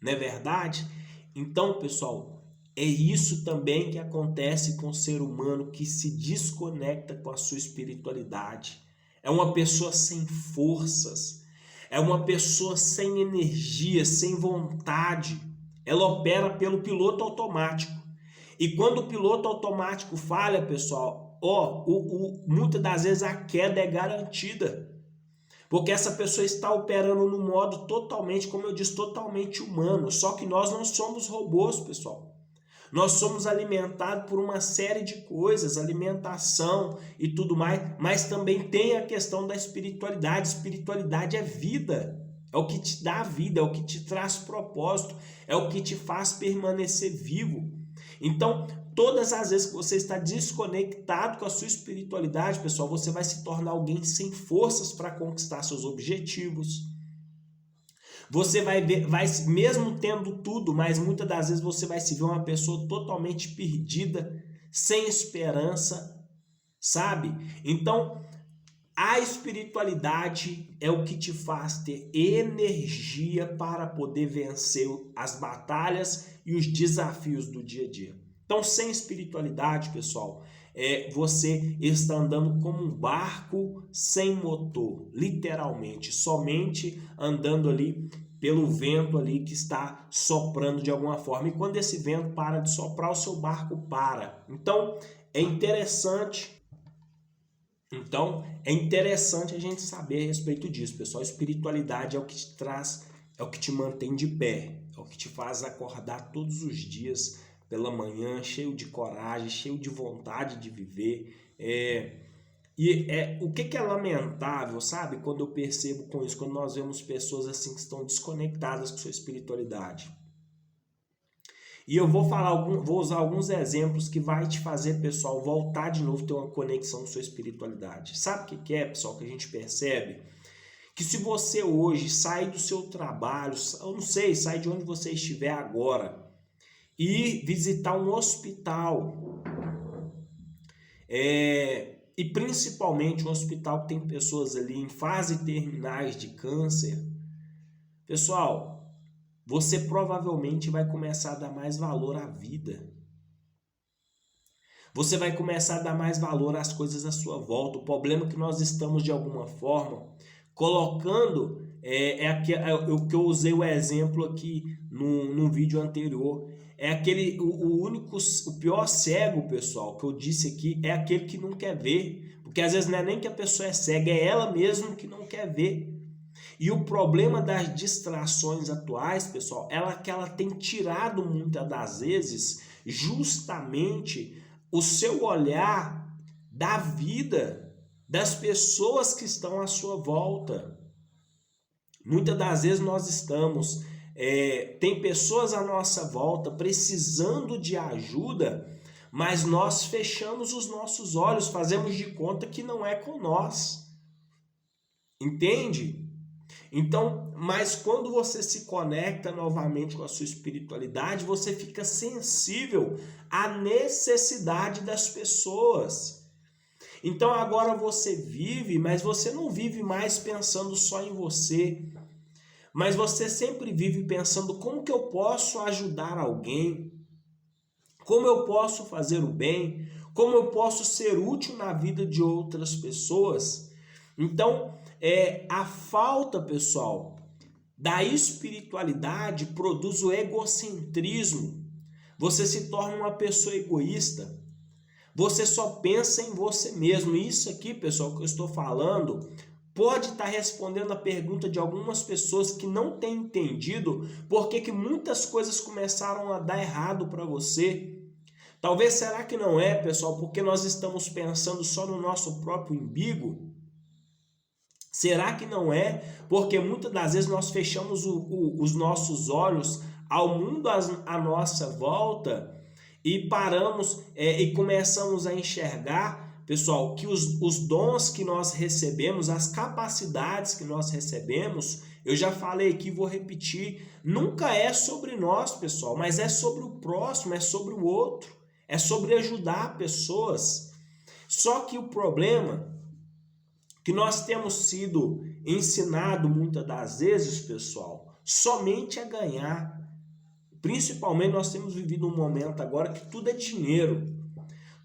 Não é verdade? Então, pessoal, é isso também que acontece com o ser humano que se desconecta com a sua espiritualidade. É uma pessoa sem forças. É uma pessoa sem energia, sem vontade. Ela opera pelo piloto automático. E quando o piloto automático falha, pessoal, muitas das vezes a queda é garantida. Porque essa pessoa está operando no modo totalmente, como eu disse, totalmente humano. Só que nós não somos robôs, pessoal. Nós somos alimentados por uma série de coisas, alimentação e tudo mais, mas também tem a questão da espiritualidade. Espiritualidade é vida. é o que te dá vida, é o que te traz propósito, é o que te faz permanecer vivo. Então, todas as vezes que você está desconectado com a sua espiritualidade, pessoal, você vai se tornar alguém sem forças para conquistar seus objetivos. Você vai ver, mesmo tendo tudo, mas muitas das vezes você vai se ver uma pessoa totalmente perdida, sem esperança, sabe? Então, a espiritualidade é o que te faz ter energia para poder vencer as batalhas e os desafios do dia a dia. Então, sem espiritualidade, pessoal, você está andando como um barco sem motor, literalmente, somente andando ali pelo vento ali que está soprando de alguma forma. E quando esse vento para de soprar, o seu barco para. Então, é interessante a gente saber a respeito disso, pessoal. Espiritualidade é o que te traz, é o que te mantém de pé, é o que te faz acordar todos os dias pela manhã, cheio de coragem, cheio de vontade de viver. O que é lamentável, sabe? Quando eu percebo com isso, quando nós vemos pessoas assim que estão desconectadas com sua espiritualidade. E eu vou usar alguns exemplos que vai te fazer, pessoal, voltar de novo, ter uma conexão com sua espiritualidade. Sabe o que é, pessoal, que a gente percebe? Que se você hoje sai do seu trabalho, eu não sei, sai de onde você estiver agora e visitar um hospital, e principalmente um hospital que tem pessoas ali em fase terminais de câncer, pessoal, você provavelmente vai começar a dar mais valor à vida. Você vai começar a dar mais valor às coisas à sua volta. O problema é que nós estamos, de alguma forma, colocando, o que eu usei o exemplo aqui no vídeo anterior, o pior cego, pessoal, que eu disse aqui, é aquele que não quer ver. Porque às vezes não é nem que a pessoa é cega, é ela mesma que não quer ver. E o problema das distrações atuais, pessoal, que ela tem tirado muitas das vezes justamente o seu olhar da vida das pessoas que estão à sua volta. Muitas das vezes nós estamos, tem pessoas à nossa volta precisando de ajuda, mas nós fechamos os nossos olhos, fazemos de conta que não é com nós. Entende? Então, mas quando você se conecta novamente com a sua espiritualidade, você fica sensível à necessidade das pessoas. Então agora você vive, mas você não vive mais pensando só em você, mas você sempre vive pensando como que eu posso ajudar alguém, como eu posso fazer o bem, como eu posso ser útil na vida de outras pessoas. Então, a falta, pessoal, da espiritualidade produz o egocentrismo. Você se torna uma pessoa egoísta. Você só pensa em você mesmo. Isso aqui, pessoal, que eu estou falando, pode estar respondendo a pergunta de algumas pessoas que não têm entendido por que muitas coisas começaram a dar errado para você. Talvez, será que não é, pessoal, porque nós estamos pensando só no nosso próprio umbigo? Será que não é? Porque muitas das vezes nós fechamos os nossos olhos ao mundo à nossa volta e paramos e começamos a enxergar, pessoal, que os dons que nós recebemos, as capacidades que nós recebemos, eu já falei aqui, vou repetir, nunca é sobre nós, pessoal, mas é sobre o próximo, é sobre o outro, é sobre ajudar pessoas. Só que o problema que nós temos sido ensinados muitas das vezes, pessoal, somente a ganhar. Principalmente nós temos vivido um momento agora que tudo é dinheiro.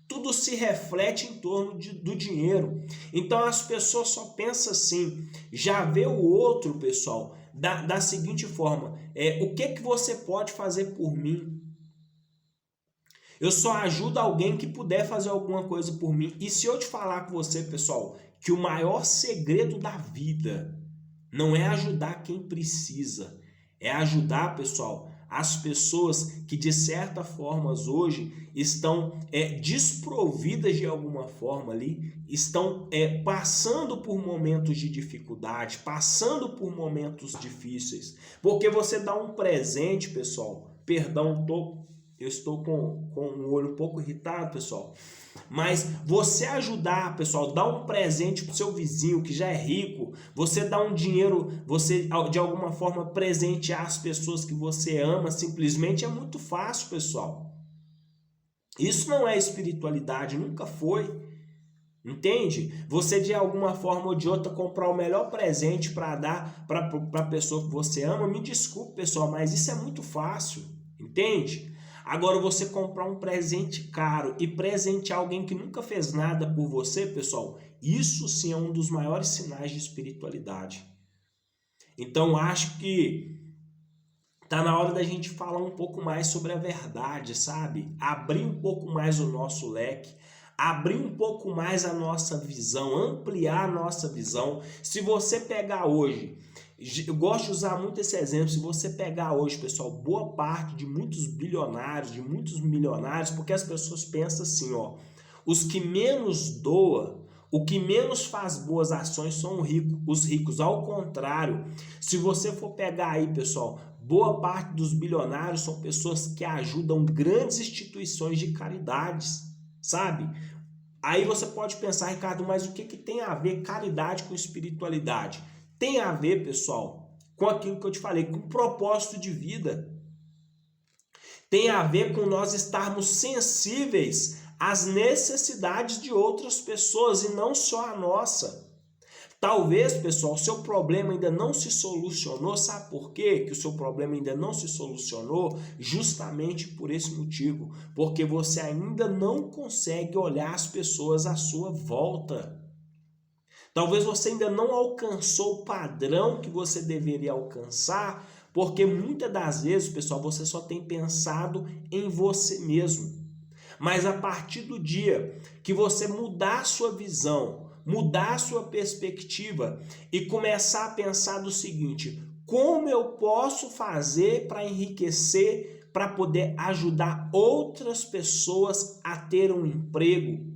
Tudo se reflete em torno do dinheiro. Então as pessoas só pensam assim, já vê o outro, pessoal, da seguinte forma, o que você pode fazer por mim? Eu só ajudo alguém que puder fazer alguma coisa por mim. E se eu te falar com você, pessoal, que o maior segredo da vida não é ajudar quem precisa, é ajudar, pessoal, as pessoas que de certa forma hoje estão desprovidas de alguma forma ali, estão passando por momentos de dificuldade, passando por momentos difíceis. Porque você dá um presente, pessoal, perdão, eu estou com o olho um pouco irritado, pessoal. Mas você ajudar, pessoal, dar um presente pro seu vizinho que já é rico, você dar um dinheiro, você de alguma forma presentear as pessoas que você ama, simplesmente é muito fácil, pessoal. Isso não é espiritualidade, nunca foi. Entende? Você de alguma forma ou de outra comprar o melhor presente para dar para a pessoa que você ama, me desculpe, pessoal, mas isso é muito fácil. Entende? Agora você comprar um presente caro e presentear alguém que nunca fez nada por você, pessoal, isso sim é um dos maiores sinais de espiritualidade. Então acho que tá na hora da gente falar um pouco mais sobre a verdade, sabe? Abrir um pouco mais o nosso leque, abrir um pouco mais a nossa visão, ampliar a nossa visão. Se você pegar hoje, eu gosto de usar muito esse exemplo, se você pegar hoje, pessoal, boa parte de muitos bilionários, de muitos milionários, porque as pessoas pensam assim, ó, os que menos doam, o que menos faz boas ações são os ricos. Ao contrário, se você for pegar aí, pessoal, boa parte dos bilionários são pessoas que ajudam grandes instituições de caridades, sabe? Aí você pode pensar, Ricardo, mas o que tem a ver caridade com espiritualidade? Tem a ver, pessoal, com aquilo que eu te falei, com o propósito de vida. Tem a ver com nós estarmos sensíveis às necessidades de outras pessoas e não só a nossa. Talvez, pessoal, o seu problema ainda não se solucionou. Sabe por quê que o seu problema ainda não se solucionou? Justamente por esse motivo. Porque você ainda não consegue olhar as pessoas à sua volta. Talvez você ainda não alcançou o padrão que você deveria alcançar, porque muitas das vezes, pessoal, você só tem pensado em você mesmo. Mas a partir do dia que você mudar a sua visão, mudar a sua perspectiva e começar a pensar do seguinte: como eu posso fazer para enriquecer, para poder ajudar outras pessoas a ter um emprego?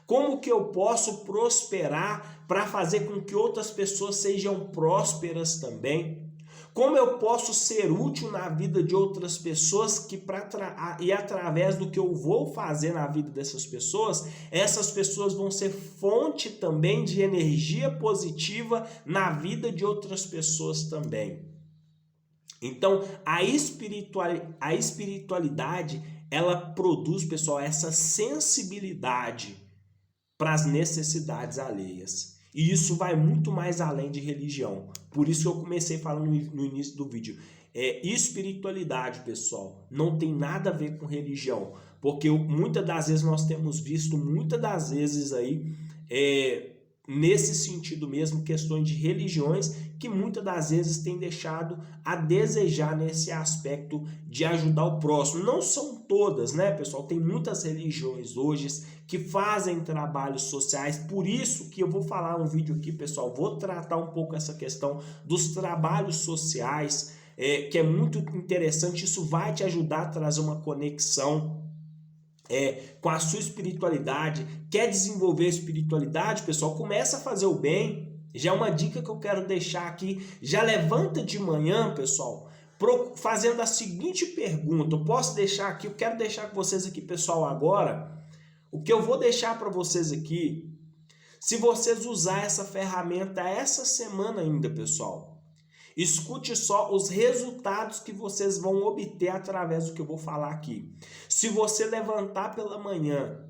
Como que eu posso prosperar para fazer com que outras pessoas sejam prósperas também? Como eu posso ser útil na vida de outras pessoas e através do que eu vou fazer na vida dessas pessoas, essas pessoas vão ser fonte também de energia positiva na vida de outras pessoas também. Então, a espiritualidade, ela produz, pessoal, essa sensibilidade para as necessidades alheias. E isso vai muito mais além de religião. Por isso que eu comecei falando no início do vídeo. Espiritualidade, pessoal, não tem nada a ver com religião. Porque muitas das vezes nós temos visto, muitas das vezes aí, nesse sentido mesmo, questões de religiões que muitas das vezes têm deixado a desejar nesse aspecto de ajudar o próximo. Não são todas, né, pessoal? Tem muitas religiões hoje que fazem trabalhos sociais, por isso que eu vou falar um vídeo aqui, pessoal, vou tratar um pouco essa questão dos trabalhos sociais, que é muito interessante, isso vai te ajudar a trazer uma conexão com a sua espiritualidade. Quer desenvolver a espiritualidade, pessoal? Começa a fazer o bem. Já é uma dica que eu quero deixar aqui. Já levanta de manhã, pessoal, fazendo a seguinte pergunta. Eu posso deixar aqui, eu quero deixar com vocês aqui, pessoal, agora. O que eu vou deixar para vocês aqui, se vocês usar essa ferramenta essa semana ainda, pessoal, escute só os resultados que vocês vão obter através do que eu vou falar aqui. Se você levantar pela manhã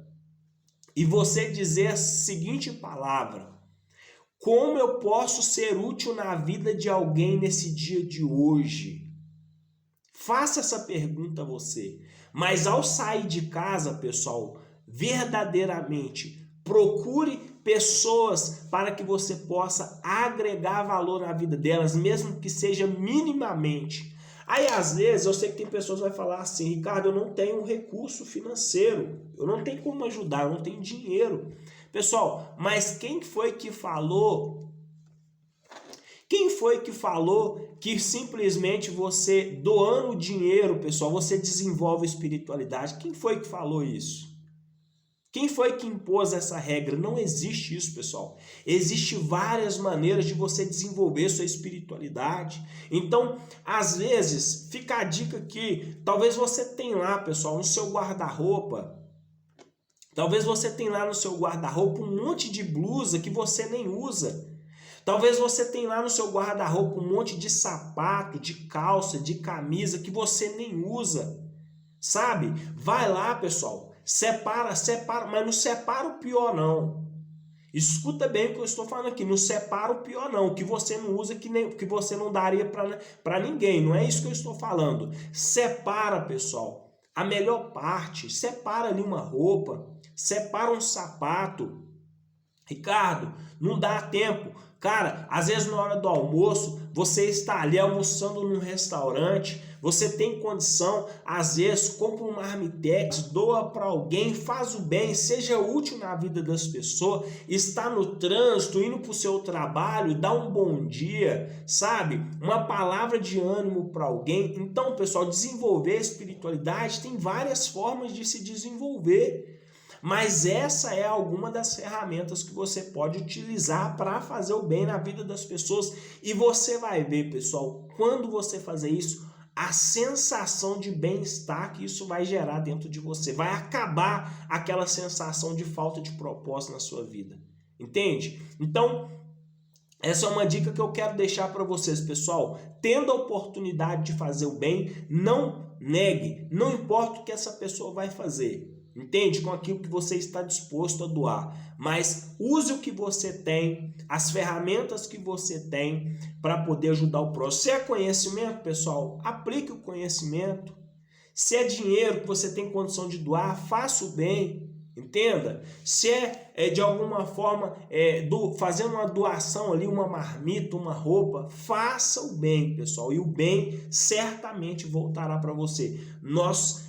e você dizer a seguinte palavra: como eu posso ser útil na vida de alguém nesse dia de hoje? Faça essa pergunta a você. Mas ao sair de casa, pessoal, verdadeiramente procure pessoas para que você possa agregar valor na vida delas, mesmo que seja minimamente. Aí às vezes eu sei que tem pessoas que vão falar assim: Ricardo, eu não tenho recurso financeiro, eu não tenho como ajudar, eu não tenho dinheiro. Pessoal, mas quem foi que falou Quem foi que falou que simplesmente você doando dinheiro, pessoal, você desenvolve espiritualidade? Quem foi que falou isso? Quem foi que impôs essa regra? Não existe isso, pessoal. Existem várias maneiras de você desenvolver sua espiritualidade. Então, às vezes, fica a dica que talvez você tenha lá, pessoal, no seu guarda-roupa. Talvez você tenha lá no seu guarda-roupa um monte de blusa que você nem usa. Talvez você tenha lá no seu guarda-roupa um monte de sapato, de calça, de camisa que você nem usa. Sabe? Vai lá, pessoal. Separa, mas não separa o pior não. Escuta bem o que eu estou falando aqui, não separa o pior não, o que você não usa, que você não daria para ninguém, não é isso que eu estou falando. Separa, pessoal, a melhor parte, separa ali uma roupa, separa um sapato. Ricardo, não dá tempo. Cara, às vezes na hora do almoço, você está ali almoçando num restaurante, você tem condição, às vezes compra um marmitex, doa para alguém, faz o bem, seja útil na vida das pessoas, está no trânsito, indo para o seu trabalho, dá um bom dia, sabe? Uma palavra de ânimo para alguém. Então, pessoal, desenvolver a espiritualidade tem várias formas de se desenvolver. Mas essa é alguma das ferramentas que você pode utilizar para fazer o bem na vida das pessoas. E você vai ver, pessoal, quando você fazer isso, a sensação de bem-estar que isso vai gerar dentro de você. Vai acabar aquela sensação de falta de propósito na sua vida. Entende? Então, essa é uma dica que eu quero deixar para vocês, pessoal. Tendo a oportunidade de fazer o bem, não negue. Não importa o que essa pessoa vai fazer. Entende? Com aquilo que você está disposto a doar. Mas use o que você tem, as ferramentas que você tem para poder ajudar o próximo. Se é conhecimento, pessoal, aplique o conhecimento. Se é dinheiro que você tem condição de doar, faça o bem. Entenda? Se é de alguma forma fazendo uma doação ali, uma marmita, uma roupa, faça o bem, pessoal. E o bem certamente voltará para você. Nós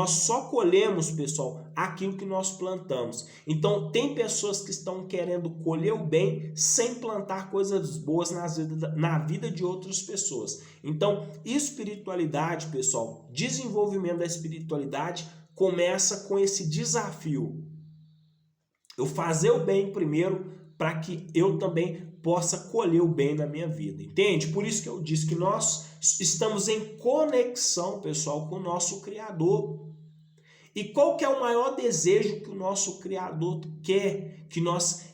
só colhemos, pessoal, aquilo que nós plantamos. Então, tem pessoas que estão querendo colher o bem sem plantar coisas boas na vida de outras pessoas. Então, espiritualidade, pessoal, desenvolvimento da espiritualidade começa com esse desafio. Eu fazer o bem primeiro para que eu também possa colher o bem na minha vida, entende? Por isso que eu disse que nós estamos em conexão, pessoal, com o nosso Criador. E qual que é o maior desejo que o nosso Criador quer?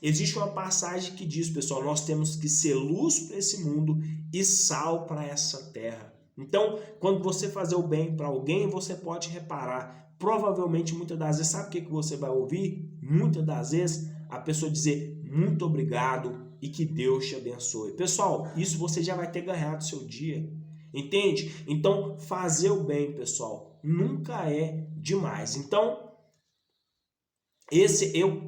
Existe uma passagem que diz, pessoal, nós temos que ser luz para esse mundo e sal para essa terra. Então, quando você fazer o bem para alguém, você pode reparar, provavelmente, muitas das vezes, sabe o que você vai ouvir? Muitas das vezes, a pessoa dizer muito obrigado e que Deus te abençoe. Pessoal, isso você já vai ter ganhado seu dia, entende? Então, fazer o bem, pessoal, nunca é demais. Então,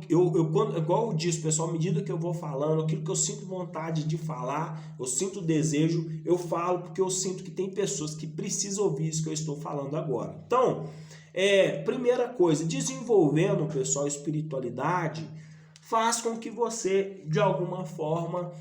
igual eu disse, pessoal, à medida que eu vou falando, aquilo que eu sinto vontade de falar, eu sinto desejo, eu falo porque eu sinto que tem pessoas que precisam ouvir isso que eu estou falando agora. Então, primeira coisa, desenvolvendo, pessoal, espiritualidade, faz com que você, de alguma forma,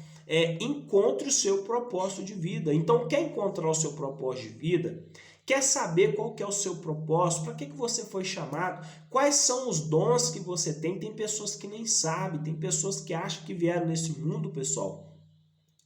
encontre o seu propósito de vida. Então, quer encontrar o seu propósito de vida? Quer saber qual que é o seu propósito? Para que você foi chamado? Quais são os dons que você tem? Tem pessoas que nem sabem, tem pessoas que acham que vieram nesse mundo, pessoal,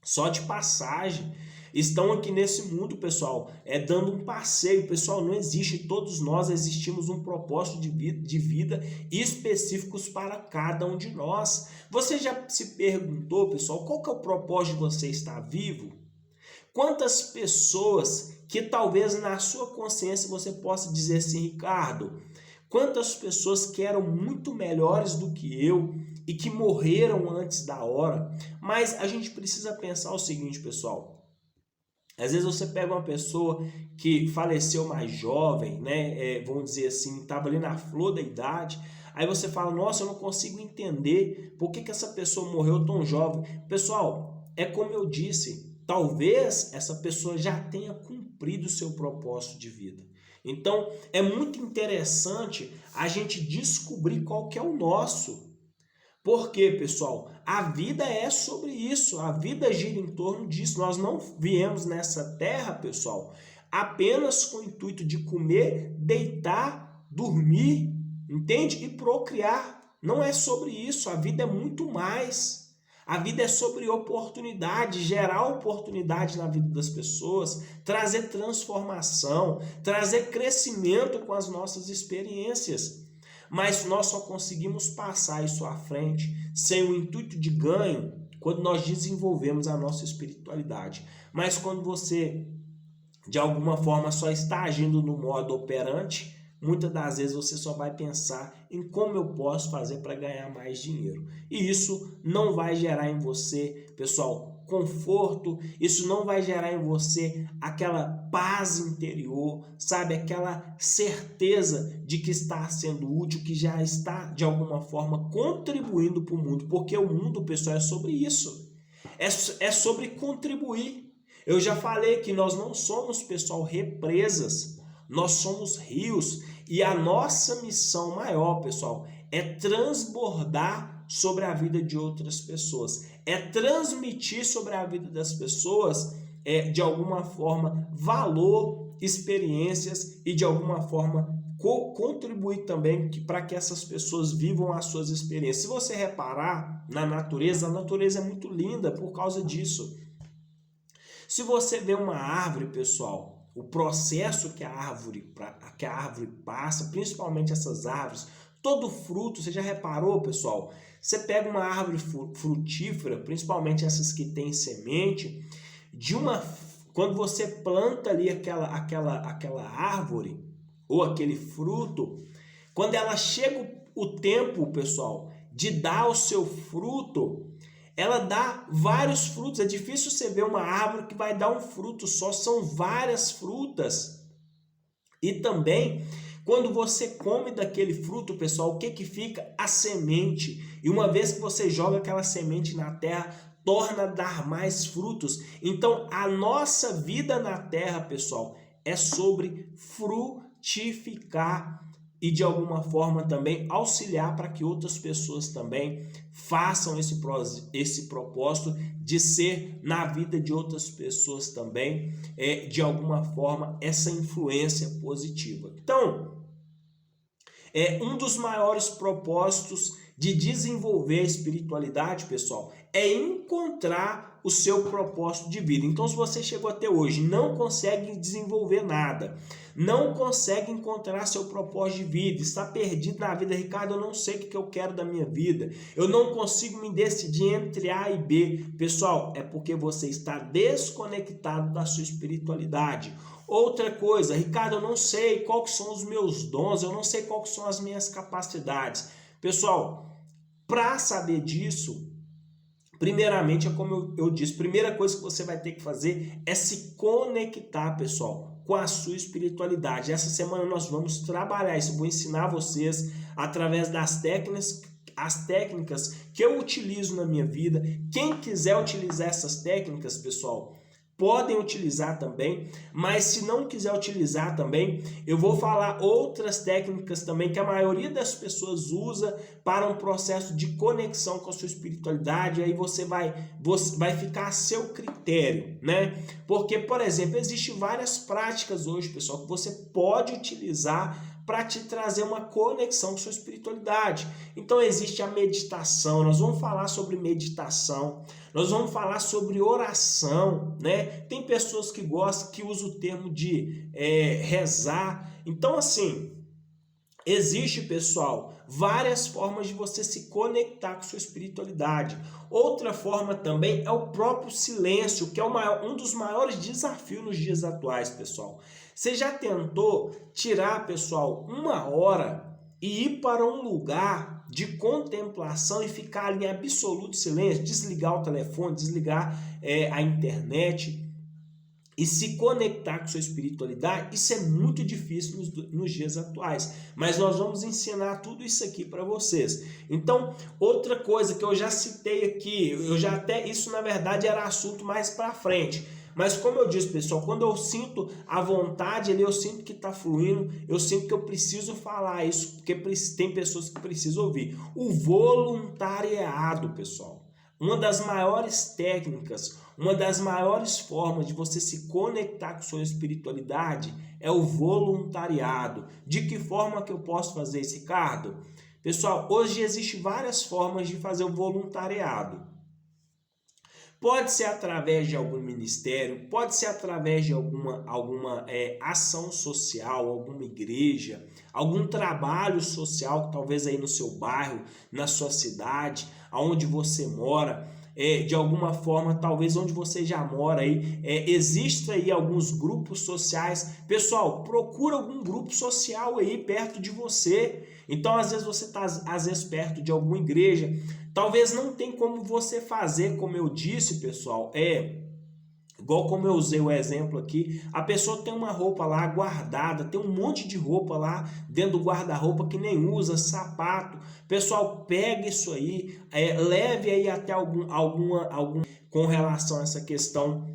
só de passagem. Estão aqui nesse mundo, pessoal, dando um passeio. Pessoal, não existe. Todos nós existimos um propósito de vida específicos para cada um de nós. Você já se perguntou, pessoal, qual que é o propósito de você estar vivo? Quantas pessoas que talvez na sua consciência você possa dizer assim, Ricardo, quantas pessoas que eram muito melhores do que eu e que morreram antes da hora? Mas a gente precisa pensar o seguinte, pessoal. Às vezes você pega uma pessoa que faleceu mais jovem, né? Vamos dizer assim, estava ali na flor da idade. Aí você fala, nossa, eu não consigo entender por que essa pessoa morreu tão jovem. Pessoal, é como eu disse, talvez essa pessoa já tenha cumprido o seu propósito de vida. Então, é muito interessante a gente descobrir qual que é o nosso. Por quê, pessoal? A vida é sobre isso, a vida gira em torno disso. Nós não viemos nessa terra, pessoal, apenas com o intuito de comer, deitar, dormir, entende? E procriar. Não é sobre isso, a vida é muito mais. A vida é sobre oportunidade, gerar oportunidade na vida das pessoas, trazer transformação, trazer crescimento com as nossas experiências. Mas nós só conseguimos passar isso à frente sem o intuito de ganho quando nós desenvolvemos a nossa espiritualidade. Mas quando você, de alguma forma, só está agindo no modo operante, muitas das vezes você só vai pensar em como eu posso fazer para ganhar mais dinheiro. E isso não vai gerar em você, pessoal, conforto, isso não vai gerar em você aquela paz interior, sabe? Aquela certeza de que está sendo útil, que já está, de alguma forma, contribuindo para o mundo. Porque o mundo, pessoal, é sobre isso. É sobre contribuir. Eu já falei que nós não somos, pessoal, represas. Nós somos rios e a nossa missão maior, pessoal, é transbordar sobre a vida de outras pessoas, é transmitir sobre a vida das pessoas, de alguma forma, valor, experiências e de alguma forma contribuir também para que essas pessoas vivam as suas experiências. Se você reparar na natureza, a natureza é muito linda por causa disso. Se você vê uma árvore, pessoal, o processo que a árvore passa, principalmente essas árvores, todo fruto, você já reparou, pessoal? Você pega uma árvore frutífera, principalmente essas que têm semente, quando você planta ali aquela árvore ou aquele fruto, quando ela chega o tempo, pessoal, de dar o seu fruto, ela dá vários frutos. É difícil você ver uma árvore que vai dar um fruto só, são várias frutas. E também, quando você come daquele fruto, pessoal, o que fica? A semente. E uma vez que você joga aquela semente na terra, torna a dar mais frutos. Então, a nossa vida na terra, pessoal, é sobre frutificar e de alguma forma também auxiliar para que outras pessoas também façam esse propósito de ser na vida de outras pessoas também, de alguma forma, essa influência positiva. Então, um dos maiores propósitos de desenvolver a espiritualidade, pessoal, é encontrar o seu propósito de vida. Então, se você chegou até hoje e não consegue desenvolver nada, não consegue encontrar seu propósito de vida, está perdido na vida, Ricardo, eu não sei o que eu quero da minha vida, eu não consigo me decidir entre A e B, pessoal, é porque você está desconectado da sua espiritualidade. Outra coisa, Ricardo, eu não sei quais são os meus dons, eu não sei quais são as minhas capacidades. Pessoal, para saber disso, primeiramente, é como eu disse, primeira coisa que você vai ter que fazer é se conectar, pessoal, com a sua espiritualidade. Essa semana nós vamos trabalhar isso, eu vou ensinar vocês através das técnicas, as técnicas que eu utilizo na minha vida. Quem quiser utilizar essas técnicas, pessoal, podem utilizar também, mas se não quiser utilizar também, eu vou falar outras técnicas também que a maioria das pessoas usa para um processo de conexão com a sua espiritualidade, aí você vai ficar a seu critério, né? Porque, por exemplo, existem várias práticas hoje, pessoal, que você pode utilizar para te trazer uma conexão com sua espiritualidade. Então existe a meditação, nós vamos falar sobre meditação, nós vamos falar sobre oração, né? Tem pessoas que gostam, que usam o termo de rezar. Então, assim, existe, pessoal, várias formas de você se conectar com sua espiritualidade. Outra forma também é o próprio silêncio, que é um dos maiores desafios nos dias atuais, pessoal. Você já tentou tirar, pessoal, 1 hora e ir para um lugar de contemplação e ficar em absoluto silêncio, desligar o telefone, desligar a internet e se conectar com sua espiritualidade? Isso é muito difícil nos dias atuais, mas nós vamos ensinar tudo isso aqui para vocês. Então, outra coisa que eu já citei aqui, isso na verdade era assunto mais para frente, Mas como eu disse, pessoal, quando eu sinto a vontade ali, eu sinto que está fluindo, eu sinto que eu preciso falar isso, porque tem pessoas que precisam ouvir. O voluntariado, pessoal. Uma das maiores técnicas, uma das maiores formas de você se conectar com sua espiritualidade é o voluntariado. De que forma que eu posso fazer isso, Ricardo? Pessoal, hoje existem várias formas de fazer o voluntariado. Pode ser através de algum ministério, pode ser através de alguma ação social, alguma igreja, algum trabalho social, talvez aí no seu bairro, na sua cidade, aonde você mora, de alguma forma, talvez onde você já mora aí, existe aí alguns grupos sociais. Pessoal, procura algum grupo social aí perto de você. Então, às vezes você está perto de alguma igreja, talvez não tem como você fazer, como eu disse, pessoal, igual como eu usei o exemplo aqui, a pessoa tem uma roupa lá guardada, tem um monte de roupa lá dentro do guarda-roupa que nem usa, sapato. Pessoal, pega isso aí, leve aí até algum com relação a essa questão,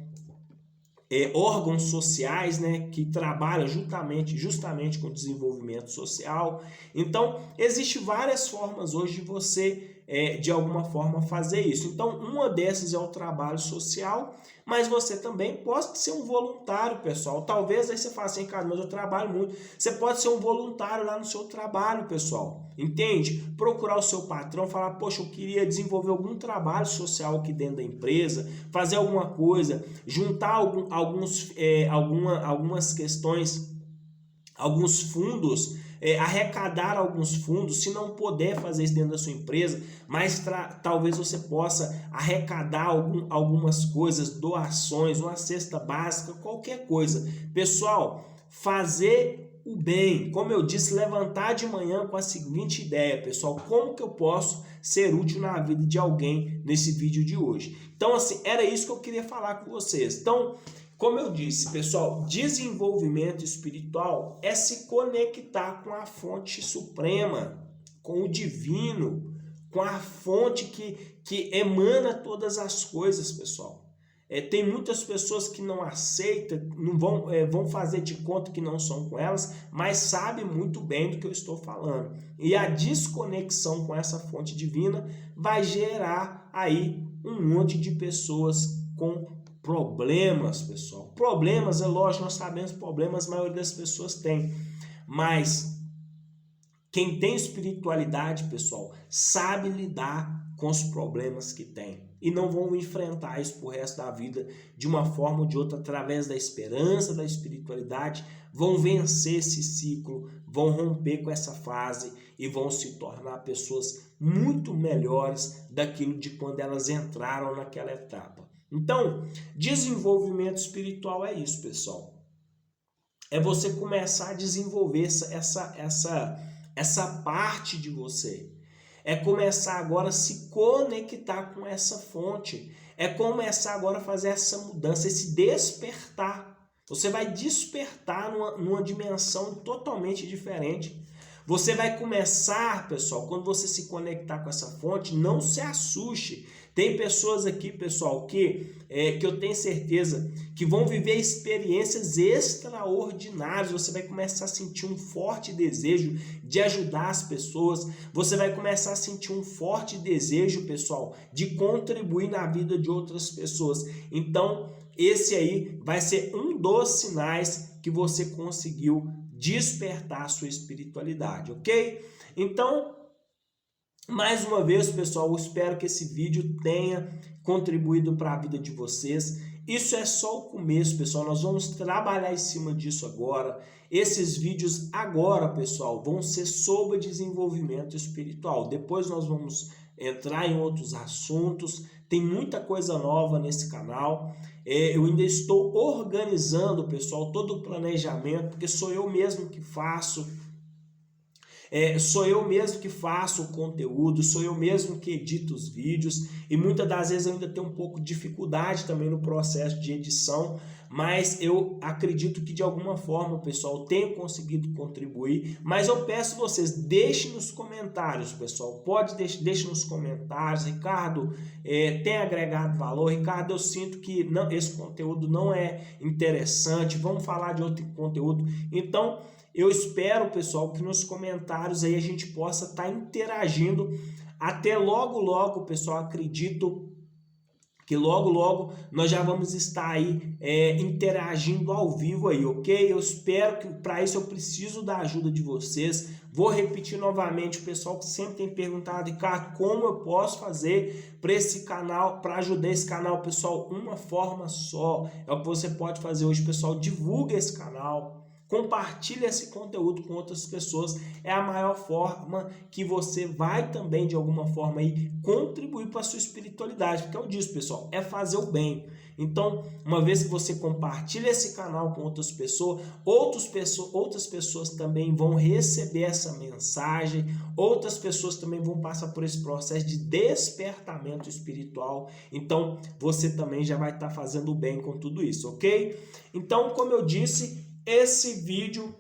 órgãos sociais, né, que trabalham justamente com desenvolvimento social. Então, existem várias formas hoje de você, de alguma forma, fazer isso. Então, uma dessas é o trabalho social, mas você também pode ser um voluntário, pessoal. Talvez aí você fale assim, cara, mas eu trabalho muito. Você pode ser um voluntário lá no seu trabalho, pessoal. Entende? Procurar o seu patrão, falar, poxa, eu queria desenvolver algum trabalho social aqui dentro da empresa, fazer alguma coisa, juntar algumas questões, alguns fundos, arrecadar alguns fundos. Se não puder fazer isso dentro da sua empresa, mas talvez você possa arrecadar algumas coisas, doações, uma cesta básica, qualquer coisa. Pessoal, fazer o bem, como eu disse, levantar de manhã com a seguinte ideia, pessoal: como que eu posso ser útil na vida de alguém nesse vídeo de hoje? Então, assim, era isso que eu queria falar com vocês. Então, como eu disse, pessoal, desenvolvimento espiritual é se conectar com a fonte suprema, com o divino, com a fonte que emana todas as coisas, pessoal. Tem muitas pessoas que não aceitam, não vão fazer de conta que não são com elas, mas sabem muito bem do que eu estou falando. E a desconexão com essa fonte divina vai gerar aí um monte de pessoas com problemas, pessoal. Problemas, é lógico, nós sabemos problemas, a maioria das pessoas tem. Mas quem tem espiritualidade, pessoal, sabe lidar com os problemas que tem. E não vão enfrentar isso pro resto da vida de uma forma ou de outra, através da esperança, da espiritualidade. Vão vencer esse ciclo, vão romper com essa fase e vão se tornar pessoas muito melhores daquilo de quando elas entraram naquela etapa. Então, desenvolvimento espiritual é isso, pessoal. É você começar a desenvolver essa parte de você. É começar agora a se conectar com essa fonte. É começar agora a fazer essa mudança, esse despertar. Você vai despertar numa dimensão totalmente diferente. Você vai começar, pessoal, quando você se conectar com essa fonte, não se assuste. Tem pessoas aqui, pessoal, que eu tenho certeza que vão viver experiências extraordinárias. Você vai começar a sentir um forte desejo de ajudar as pessoas. Você vai começar a sentir um forte desejo, pessoal, de contribuir na vida de outras pessoas. Então, esse aí vai ser um dos sinais que você conseguiu despertar a sua espiritualidade, ok? Então, mais uma vez, pessoal, eu espero que esse vídeo tenha contribuído para a vida de vocês. Isso é só o começo, pessoal. Nós vamos trabalhar em cima disso agora. Esses vídeos agora, pessoal, vão ser sobre desenvolvimento espiritual. Depois nós vamos entrar em outros assuntos. Tem muita coisa nova nesse canal. Eu ainda estou organizando, pessoal, todo o planejamento, porque sou eu mesmo que faço. sou eu mesmo que faço o conteúdo, sou eu mesmo que edito os vídeos e muitas das vezes eu ainda tenho um pouco de dificuldade também no processo de edição, mas eu acredito que de alguma forma, pessoal, tenho conseguido contribuir, mas eu peço vocês, deixem nos comentários, pessoal, deixe nos comentários, Ricardo, tem agregado valor, Ricardo, eu sinto que esse conteúdo não é interessante, vamos falar de outro conteúdo. Então, eu espero, pessoal, que nos comentários aí a gente possa estar interagindo. Até logo, logo, pessoal, acredito que logo, logo nós já vamos estar aí interagindo ao vivo aí, ok? Eu espero que para isso eu preciso da ajuda de vocês. Vou repetir novamente, o pessoal que sempre tem perguntado, Ricardo, como eu posso fazer para esse canal, para ajudar esse canal, pessoal? Uma forma só, é o que você pode fazer hoje, pessoal, divulga esse canal. Compartilhe esse conteúdo com outras pessoas, é a maior forma que você vai também, de alguma forma, aí, contribuir para a sua espiritualidade, porque eu disse, pessoal, é fazer o bem. Então, uma vez que você compartilha esse canal com outras pessoas também vão receber essa mensagem, outras pessoas também vão passar por esse processo de despertamento espiritual, então você também já vai estar fazendo o bem com tudo isso, ok? Então, como eu disse, esse vídeo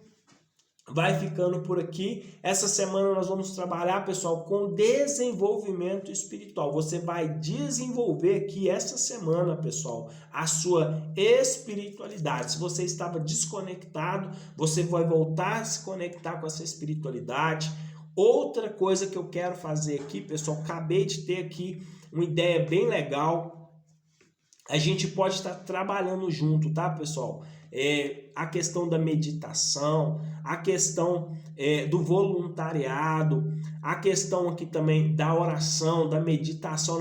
vai ficando por aqui. Essa semana nós vamos trabalhar, pessoal, com desenvolvimento espiritual. Você vai desenvolver aqui essa semana, pessoal, a sua espiritualidade. Se você estava desconectado, você vai voltar a se conectar com essa espiritualidade. Outra coisa que eu quero fazer aqui, pessoal, acabei de ter aqui uma ideia bem legal. A gente pode estar trabalhando junto, tá, pessoal? A questão da meditação, a questão do voluntariado, a questão aqui também da oração, da meditação,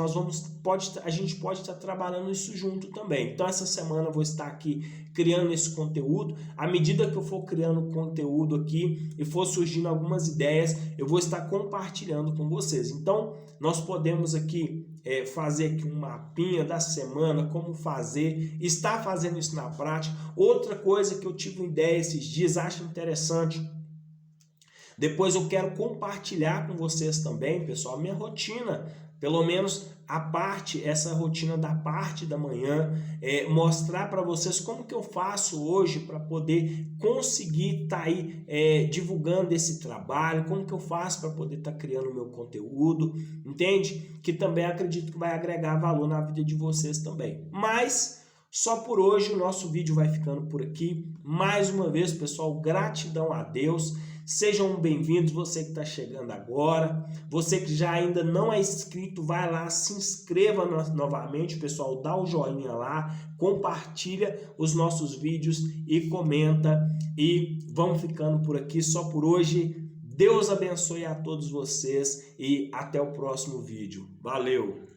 a gente pode estar trabalhando isso junto também. Então essa semana eu vou estar aqui criando esse conteúdo. À medida que eu for criando conteúdo aqui e for surgindo algumas ideias, eu vou estar compartilhando com vocês. Então nós podemos aqui fazer aqui um mapinha da semana, como fazer, estar fazendo isso na prática. Outra coisa que eu tive uma ideia esses dias, acho interessante, depois eu quero compartilhar com vocês também, pessoal, a minha rotina, pelo menos essa rotina da parte da manhã, mostrar para vocês como que eu faço hoje para poder conseguir estar aí divulgando esse trabalho, como que eu faço para poder estar criando o meu conteúdo, entende? Que também acredito que vai agregar valor na vida de vocês também. Mas só por hoje o nosso vídeo vai ficando por aqui. Mais uma vez, pessoal, gratidão a Deus. Sejam bem-vindos, você que está chegando agora, você que já ainda não é inscrito, vai lá, se inscreva novamente, pessoal, dá o joinha lá, compartilha os nossos vídeos e comenta, e vamos ficando por aqui só por hoje. Deus abençoe a todos vocês e até o próximo vídeo. Valeu!